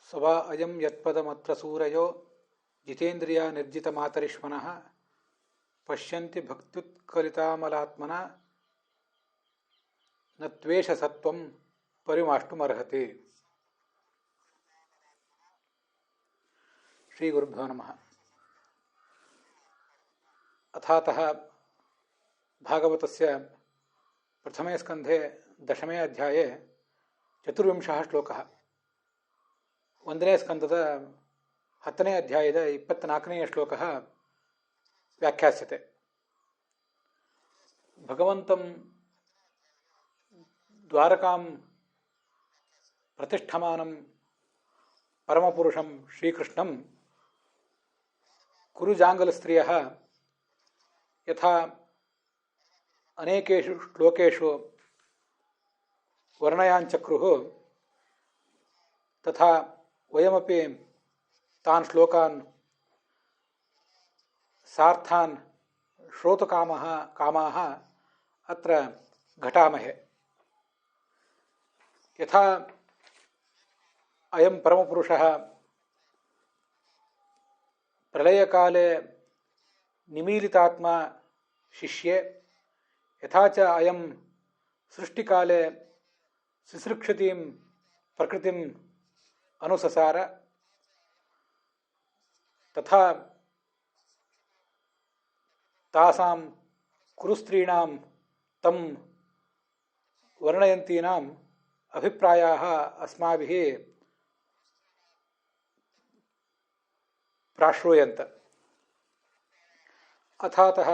ಸವಾ ಅಯಂ ಯತ್ಪದಮತ್ರ ಸೂರಯೋ ಜಿತೇಂದ್ರಿಯ ನಿರ್ಜಿತ ಮಾತರಿಷ್ಮನಃ ಪಶ್ಯಂತಿ ಭಕ್ತ್ಯುತ್ಕಲಿತಾಮಲಾತ್ಮನ ನ ತ್ವೇಷ ಸತ್ವಂ ಪರಿಮಾಷ್ಟುಮರ್ಹತಿ. ಶ್ರೀ ಗುರುಭ್ಯೋ ನಮಃ. ಅಥಾತಃ ಭಾಗವತಸ್ಯ ಪ್ರಥಮೇ ಸ್ಕಂಧೆ ದಶಮೇ ಅಧ್ಯಾಯೇ ಚತುರ್ವಿಂಶಃ ಶ್ಲೋಕಃ. ಒಂದನೇ ಸ್ಕಂದದ 10ನೇ ಅಧ್ಯಾಯದ 24ನೇ ಶ್ಲೋಕಃ ವ್ಯಾಖ್ಯಾಸ್ಯತೆ. ಭಗವಂತಂ ದ್ವಾರಕಾಂ ಪ್ರತಿಷ್ಠಮಾನಂ ಪರಮಪುರುಷಂ ಶ್ರೀಕೃಷ್ಣಂ ಕುರುಜಾಂಗಲಸ್ತ್ರೀಯಃ ಯಥಾ ಅನೇಕೇಷು ಶ್ಲೋಕೇಷು ವರ್ಣಯಾಂಚಕ್ರುಃ ತಥಾ ವಯಮಪಿ ತಾನ್ ಶ್ಲೋಕಾನ್ ಸಾರ್ಥಾನ್ ಶ್ರೋತಕಾಮಾಃ ಅತ್ರ ಘಟಾಮಹೆ. ಯಥಾ ಅಯಂ ಪರಮಪುರುಷಃ ಪ್ರಳಯಕಾಲೇ ನಿಮೀಲಿತಾತ್ಮ ಶಿಷ್ಯೆ ಯಥಾ ಚ ಅಯಂ ಸೃಷ್ಟಿಕಾಲೇ ಸಿಸೃಕ್ಷತೀಂ ಪ್ರಕೃತಿಂ ಅನುಸಸಾರ ತಥಾ ತಾಸಾಂ ಕುರುಸ್ತ್ರೀಣಾಂ ತಂ ವರ್ಣಯಂತೀನಾಂ ಅಭಿಪ್ರಾಯಾಃ ಅಸ್ಮಾಭಿಃ ಪ್ರಾಶ್ರೂಯಂತ. ಅಥಾತಃ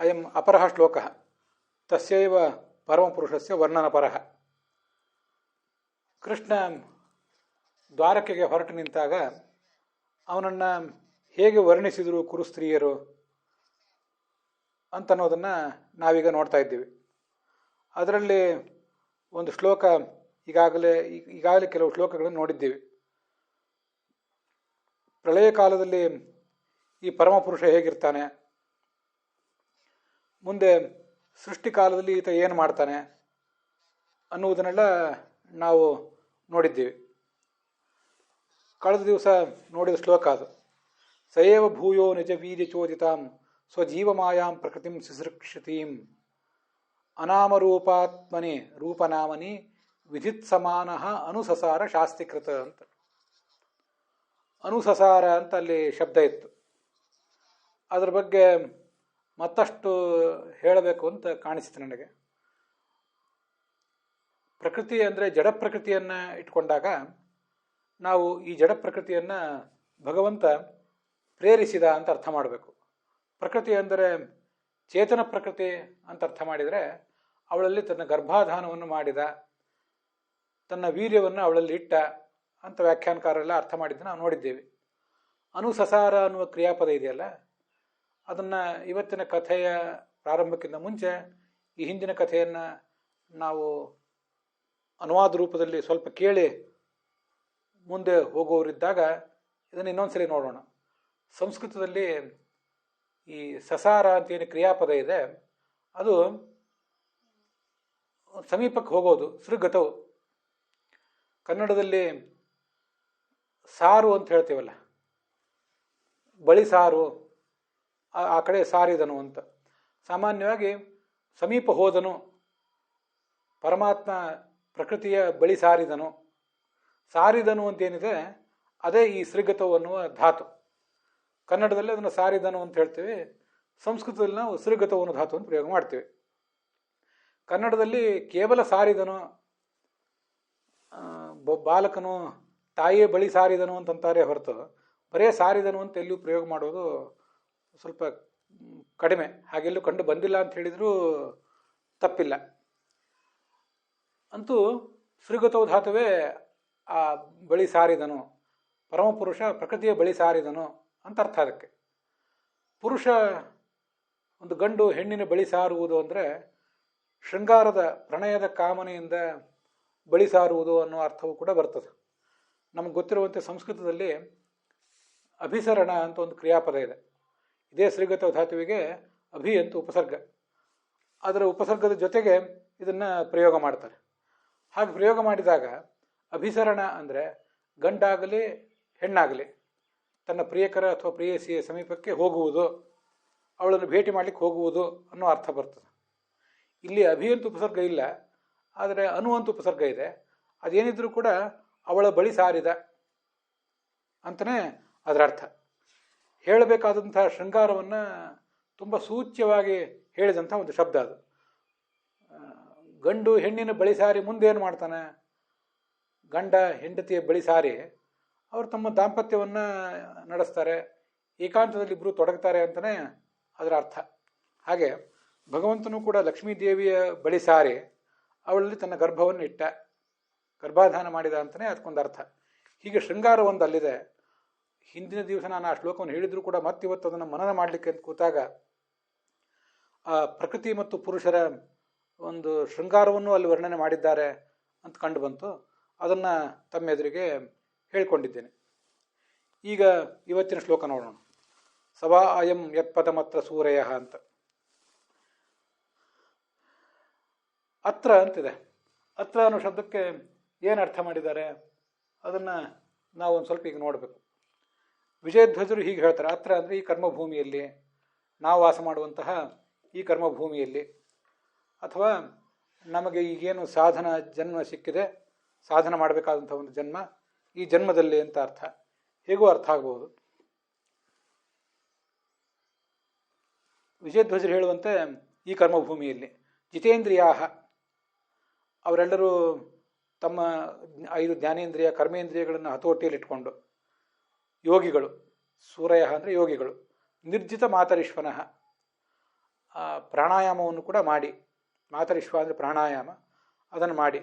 ಅಯಂ ಅಪರಃ ಶ್ಲೋಕಃ ತಸ್ಯೈವ ಪರಮಪುರುಷಸ್ಯ ವರ್ಣನಪರಃ. ಕೃಷ್ಣ ದ್ವಾರಕೆಗೆ ಹೊರಟು ನಿಂತಾಗ ಅವನನ್ನು ಹೇಗೆ ವರ್ಣಿಸಿದರು ಕುರುಸ್ತ್ರೀಯರು ಅಂತನ್ನೋದನ್ನು ನಾವೀಗ ನೋಡ್ತಾ ಇದ್ದೀವಿ. ಅದರಲ್ಲಿ ಒಂದು ಶ್ಲೋಕ ಈಗಾಗಲೇ ಕೆಲವು ಶ್ಲೋಕಗಳನ್ನು ನೋಡಿದ್ದೀವಿ. ಪ್ರಳಯ ಕಾಲದಲ್ಲಿ ಈ ಪರಮಪುರುಷ ಹೇಗಿರ್ತಾನೆ, ಮುಂದೆ ಸೃಷ್ಟಿಕಾಲದಲ್ಲಿ ಈತ ಏನು ಮಾಡ್ತಾನೆ ಅನ್ನುವುದನ್ನೆಲ್ಲ ನಾವು ನೋಡಿದ್ದೀವಿ. ಕಳೆದ ದಿವಸ ನೋಡಿದ ಶ್ಲೋಕ ಅದು. ಸಯೇವ ಭೂಯೋ ನಿಜ ವೀರ್ಯಚೋದಿತಾಂ ಸ್ವಜೀವಮಾಯಾಂ ಪ್ರಕೃತಿಂ ಸಿಸೃಕ್ಷತೀಂ ಅನಾಮರೂಪಾತ್ಮನಿ ರೂಪನಾಮನಿ ವಿಧಿತ್ ಸಮಾನಃ ಅನುಸಸಾರ ಶಾಸ್ತಿಕೃತ ಅಂತ. ಅನುಸಸಾರ ಅಂತ ಅಲ್ಲಿ ಶಬ್ದ ಇತ್ತು. ಅದರ ಬಗ್ಗೆ ಮತ್ತಷ್ಟು ಹೇಳಬೇಕು ಅಂತ ಕಾಣಿಸಿತು ನನಗೆ. ಪ್ರಕೃತಿ ಅಂದರೆ ಜಡ ಪ್ರಕೃತಿಯನ್ನು ಇಟ್ಕೊಂಡಾಗ ನಾವು ಈ ಜಡ ಪ್ರಕೃತಿಯನ್ನು ಭಗವಂತ ಪ್ರೇರಿಸಿದ ಅಂತ ಅರ್ಥ ಮಾಡಬೇಕು. ಪ್ರಕೃತಿ ಅಂದರೆ ಚೇತನ ಪ್ರಕೃತಿ ಅಂತ ಅರ್ಥ ಮಾಡಿದರೆ ಅವಳಲ್ಲಿ ತನ್ನ ಗರ್ಭಾಧಾನವನ್ನು ಮಾಡಿದ, ತನ್ನ ವೀರ್ಯವನ್ನು ಅವಳಲ್ಲಿ ಇಟ್ಟ ಅಂತ ವ್ಯಾಖ್ಯಾನಕಾರರೆಲ್ಲ ಅರ್ಥ ಮಾಡಿದ್ದು ನಾವು ನೋಡಿದ್ದೇವೆ. ಅನುಸಸಾರ ಅನ್ನುವ ಕ್ರಿಯಾಪದ ಇದೆಯಲ್ಲ, ಅದನ್ನು ಇವತ್ತಿನ ಕಥೆಯ ಪ್ರಾರಂಭಕ್ಕಿಂತ ಮುಂಚೆ ಈ ಹಿಂದಿನ ಕಥೆಯನ್ನು ನಾವು ಅನುವಾದ ರೂಪದಲ್ಲಿ ಸ್ವಲ್ಪ ಕೇಳಿ ಮುಂದೆ ಹೋಗುವವರಿದ್ದಾಗ ಇದನ್ನು ಇನ್ನೊಂದ್ಸರಿ ನೋಡೋಣ. ಸಂಸ್ಕೃತದಲ್ಲಿ ಈ ಸಸಾರ ಅಂತೇನು ಕ್ರಿಯಾಪದ ಇದೆ, ಅದು ಸಮೀಪಕ್ಕೆ ಹೋಗೋದು, ಸೃಗತವು. ಕನ್ನಡದಲ್ಲಿ ಸಾರು ಅಂತ ಹೇಳ್ತೀವಲ್ಲ, ಬಳಿ ಸಾರು, ಆ ಕಡೆ ಸಾರಿದನು ಅಂತ. ಸಾಮಾನ್ಯವಾಗಿ ಸಮೀಪ ಹೋದನು, ಪರಮಾತ್ಮ ಪ್ರಕೃತಿಯ ಬಳಿ ಸಾರಿದನು. ಸಾರಿದನು ಅಂತೇನಿದೆ ಅದೇ ಈ ಸೃಗತವು ಅನ್ನುವ ಧಾತು. ಕನ್ನಡದಲ್ಲಿ ಅದನ್ನು ಸಾರಿದನು ಅಂತ ಹೇಳ್ತೀವಿ, ಸಂಸ್ಕೃತದಲ್ಲಿ ನಾವು ಸೃಗತವು ಅನ್ನೋ ಧಾತು ಅಂತ ಪ್ರಯೋಗ ಮಾಡ್ತೀವಿ. ಕನ್ನಡದಲ್ಲಿ ಕೇವಲ ಸಾರಿದನು, ಬಾಲಕನು ತಾಯಿಯ ಬಳಿ ಸಾರಿದನು ಅಂತಂತಾರೆ ಹೊರತು ಬರೇ ಸಾರಿದನು ಅಂತ ಎಲ್ಲೂ ಪ್ರಯೋಗ ಮಾಡೋದು ಸ್ವಲ್ಪ ಕಡಿಮೆ. ಹಾಗೆಲ್ಲೂ ಕಂಡು ಬಂದಿಲ್ಲ ಅಂತ ಹೇಳಿದರೂ ತಪ್ಪಿಲ್ಲ. ಅಂತೂ ಸೃಗತವು ಧಾತುವೇ ಆ ಬಳಿ ಸಾರಿದನು, ಪರಮಪುರುಷ ಪ್ರಕೃತಿಯ ಬಳಿ ಸಾರಿದನು ಅಂತ ಅರ್ಥ. ಅದಕ್ಕೆ ಪುರುಷ, ಒಂದು ಗಂಡು ಹೆಣ್ಣಿನ ಬಳಿ ಸಾರುವುದು ಅಂದರೆ ಶೃಂಗಾರದ ಪ್ರಣಯದ ಕಾಮನೆಯಿಂದ ಬಳಿ ಸಾರುವುದು ಅನ್ನೋ ಅರ್ಥವೂ ಕೂಡ ಬರ್ತದೆ. ನಮಗೆ ಗೊತ್ತಿರುವಂತೆ ಸಂಸ್ಕೃತದಲ್ಲಿ ಅಭಿಸರಣ ಅಂತ ಒಂದು ಕ್ರಿಯಾಪದ ಇದೆ. ಇದೇ ಸೃಗತ ಧಾತುವಿಗೆ ಅಭಿ ಅಂತ ಉಪಸರ್ಗ. ಅದರ ಉಪಸರ್ಗದ ಜೊತೆಗೆ ಇದನ್ನು ಪ್ರಯೋಗ ಮಾಡ್ತಾರೆ. ಹಾಗೆ ಪ್ರಯೋಗ ಮಾಡಿದಾಗ ಅಭಿಸರಣ ಅಂದರೆ ಗಂಡಾಗಲಿ ಹೆಣ್ಣಾಗಲಿ ತನ್ನ ಪ್ರಿಯಕರ ಅಥವಾ ಪ್ರೇಯಸಿಯ ಸಮೀಪಕ್ಕೆ ಹೋಗುವುದು, ಅವಳನ್ನು ಭೇಟಿ ಮಾಡಲಿಕ್ಕೆ ಹೋಗುವುದು ಅನ್ನೋ ಅರ್ಥ ಬರ್ತದೆ. ಇಲ್ಲಿ ಅಭಿ ಅಂತ ಉಪಸರ್ಗ ಇಲ್ಲ, ಆದರೆ ಅನು ಅಂತ ಉಪಸರ್ಗ ಇದೆ. ಅದೇನಿದ್ರೂ ಕೂಡ ಅವಳ ಬಳಿ ಸಾರಿದ ಅಂತಲೇ ಅದರ ಅರ್ಥ. ಹೇಳಬೇಕಾದಂಥ ಶೃಂಗಾರವನ್ನು ತುಂಬ ಸೂಚ್ಯವಾಗಿ ಹೇಳಿದಂಥ ಒಂದು ಶಬ್ದ ಅದು. ಗಂಡು ಹೆಣ್ಣಿನ ಬಳಿ ಸಾರಿ ಮುಂದೇನು ಮಾಡ್ತಾನೆ? ಗಂಡ ಹೆಂಡತಿಯ ಬಳಿ ಸಾರಿ ಅವರು ತಮ್ಮ ದಾಂಪತ್ಯವನ್ನು ನಡೆಸ್ತಾರೆ, ಏಕಾಂತದಲ್ಲಿ ಇಬ್ಬರು ತೊಡಗ್ತಾರೆ ಅಂತಲೇ ಅದರ ಅರ್ಥ. ಹಾಗೆ ಭಗವಂತನು ಕೂಡ ಲಕ್ಷ್ಮೀದೇವಿಯ ಬಳಿ ಸಾರಿ ಅವಳಲ್ಲಿ ತನ್ನ ಗರ್ಭವನ್ನು ಇಟ್ಟ, ಗರ್ಭಾಧಾನ ಮಾಡಿದ ಅಂತಲೇ ಅದಕ್ಕೊಂದು ಅರ್ಥ. ಹೀಗೆ ಶೃಂಗಾರ ಒಂದು ಅಲ್ಲಿದೆ. ಹಿಂದಿನ ದಿವಸ ನಾನು ಆ ಶ್ಲೋಕವನ್ನು ಹೇಳಿದರೂ ಕೂಡ ಮತ್ತಿವತ್ತು ಅದನ್ನು ಮನನ ಮಾಡಲಿಕ್ಕೆ ಅಂತ ಕೂತಾಗ ಆ ಪ್ರಕೃತಿ ಮತ್ತು ಪುರುಷರ ಒಂದು ಶೃಂಗಾರವನ್ನು ಅಲ್ಲಿ ವರ್ಣನೆ ಮಾಡಿದ್ದಾರೆ ಅಂತ ಕಂಡು ಬಂತು. ಅದನ್ನು ತಮ್ಮೆದುರಿಗೆ ಹೇಳಿಕೊಂಡಿದ್ದೇನೆ. ಈಗ ಇವತ್ತಿನ ಶ್ಲೋಕ ನೋಡೋಣ. ಸವಾ ಅಯಂ ಯತ್ಪದಮತ್ರ ಸೂರಯ ಅಂತ. ಅತ್ರ ಅಂತಿದೆ. ಅತ್ರ ಅನ್ನೋ ಶಬ್ದಕ್ಕೆ ಏನು ಅರ್ಥ ಮಾಡಿದ್ದಾರೆ ಅದನ್ನು ನಾವು ಒಂದು ಸ್ವಲ್ಪ ಈಗ ನೋಡಬೇಕು. ವಿಜಯಧ್ವಜರು ಹೀಗೆ ಹೇಳ್ತಾರೆ, ಅತ್ರ ಅಂದರೆ ಈ ಕರ್ಮಭೂಮಿಯಲ್ಲಿ, ನಾವು ವಾಸ ಮಾಡುವಂತಹ ಈ ಕರ್ಮಭೂಮಿಯಲ್ಲಿ, ಅಥವಾ ನಮಗೆ ಈಗೇನು ಸಾಧನ ಜನ್ಮ ಸಿಕ್ಕಿದೆ, ಸಾಧನ ಮಾಡಬೇಕಾದಂಥ ಒಂದು ಜನ್ಮ, ಈ ಜನ್ಮದಲ್ಲಿ ಅಂತ ಅರ್ಥ. ಹೇಗೂ ಅರ್ಥ ಆಗಬಹುದು. ವಿಜಯಧ್ವಜರು ಹೇಳುವಂತೆ ಈ ಕರ್ಮಭೂಮಿಯಲ್ಲಿ ಜಿತೇಂದ್ರಿಯಾ, ಅವರೆಲ್ಲರೂ ತಮ್ಮ 5 ಜ್ಞಾನೇಂದ್ರಿಯ ಕರ್ಮೇಂದ್ರಿಯಗಳನ್ನು ಹತೋಟಿಯಲ್ಲಿಟ್ಕೊಂಡು, ಯೋಗಿಗಳು, ಸೂರಯ ಅಂದರೆ ಯೋಗಿಗಳು, ನಿರ್ಜಿತ ಮಾತರಿಶ್ವನಃ, ಪ್ರಾಣಾಯಾಮವನ್ನು ಕೂಡ ಮಾಡಿ, ಮಾತರಿಶ್ವ ಅಂದರೆ ಪ್ರಾಣಾಯಾಮ, ಅದನ್ನು ಮಾಡಿ,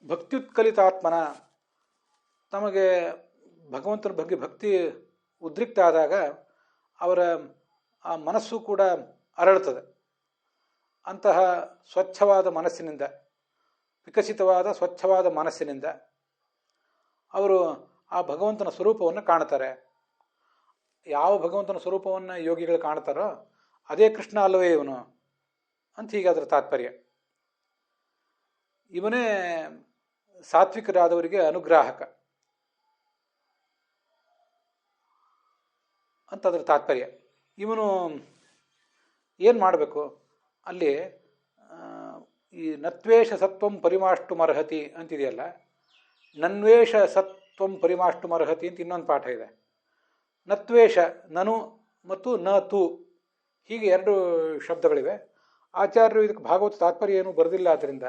ಭಕ್ತ್ಯುತ್ಕಲಿತಾತ್ಮನ, ತಮಗೆ ಭಗವಂತನ ಬಗ್ಗೆ ಭಕ್ತಿ ಉದ್ರಿಕ್ತ ಆದಾಗ ಅವರ ಆ ಮನಸ್ಸು ಕೂಡ ಅರಳುತ್ತದೆ. ಅಂತಹ ಸ್ವಚ್ಛವಾದ ಮನಸ್ಸಿನಿಂದ, ವಿಕಸಿತವಾದ ಸ್ವಚ್ಛವಾದ ಮನಸ್ಸಿನಿಂದ ಅವರು ಆ ಭಗವಂತನ ಸ್ವರೂಪವನ್ನು ಕಾಣ್ತಾರೆ. ಯಾವ ಭಗವಂತನ ಸ್ವರೂಪವನ್ನು ಯೋಗಿಗಳು ಕಾಣ್ತಾರೋ ಅದೇ ಕೃಷ್ಣ ಅಲ್ಲವೇ ಇವನು ಅಂತ ಹೀಗೆ ಅದರ ತಾತ್ಪರ್ಯ. ಇವನೇ ಸಾತ್ವಿಕರಾದವರಿಗೆ ಅನುಗ್ರಾಹಕ ಅಂತ ಅದರ ತಾತ್ಪರ್ಯ. ಇವನು ಏನು ಮಾಡಬೇಕು ಅಲ್ಲಿ? ಈ ನತ್ವೇಷ ಸತ್ವಂ ಪರಿಮಾಷ್ಟುಮರ್ಹತಿ ಅಂತಿದೆಯಲ್ಲ, ನನ್ವೇಷ ಸತ್ವಂ ಪರಿಮಾಷ್ಟುಮರ್ಹತಿ ಅಂತ ಇನ್ನೊಂದು ಪಾಠ ಇದೆ. ನತ್ವೇಷ ನನು ಮತ್ತು ನ ತು, ಹೀಗೆ 2 ಶಬ್ದಗಳಿವೆ. ಆಚಾರ್ಯರು ಇದಕ್ಕೆ ಭಾಗವತ ತಾತ್ಪರ್ಯ ಏನು ಬರೆದಿಲ್ಲ, ಆದ್ದರಿಂದ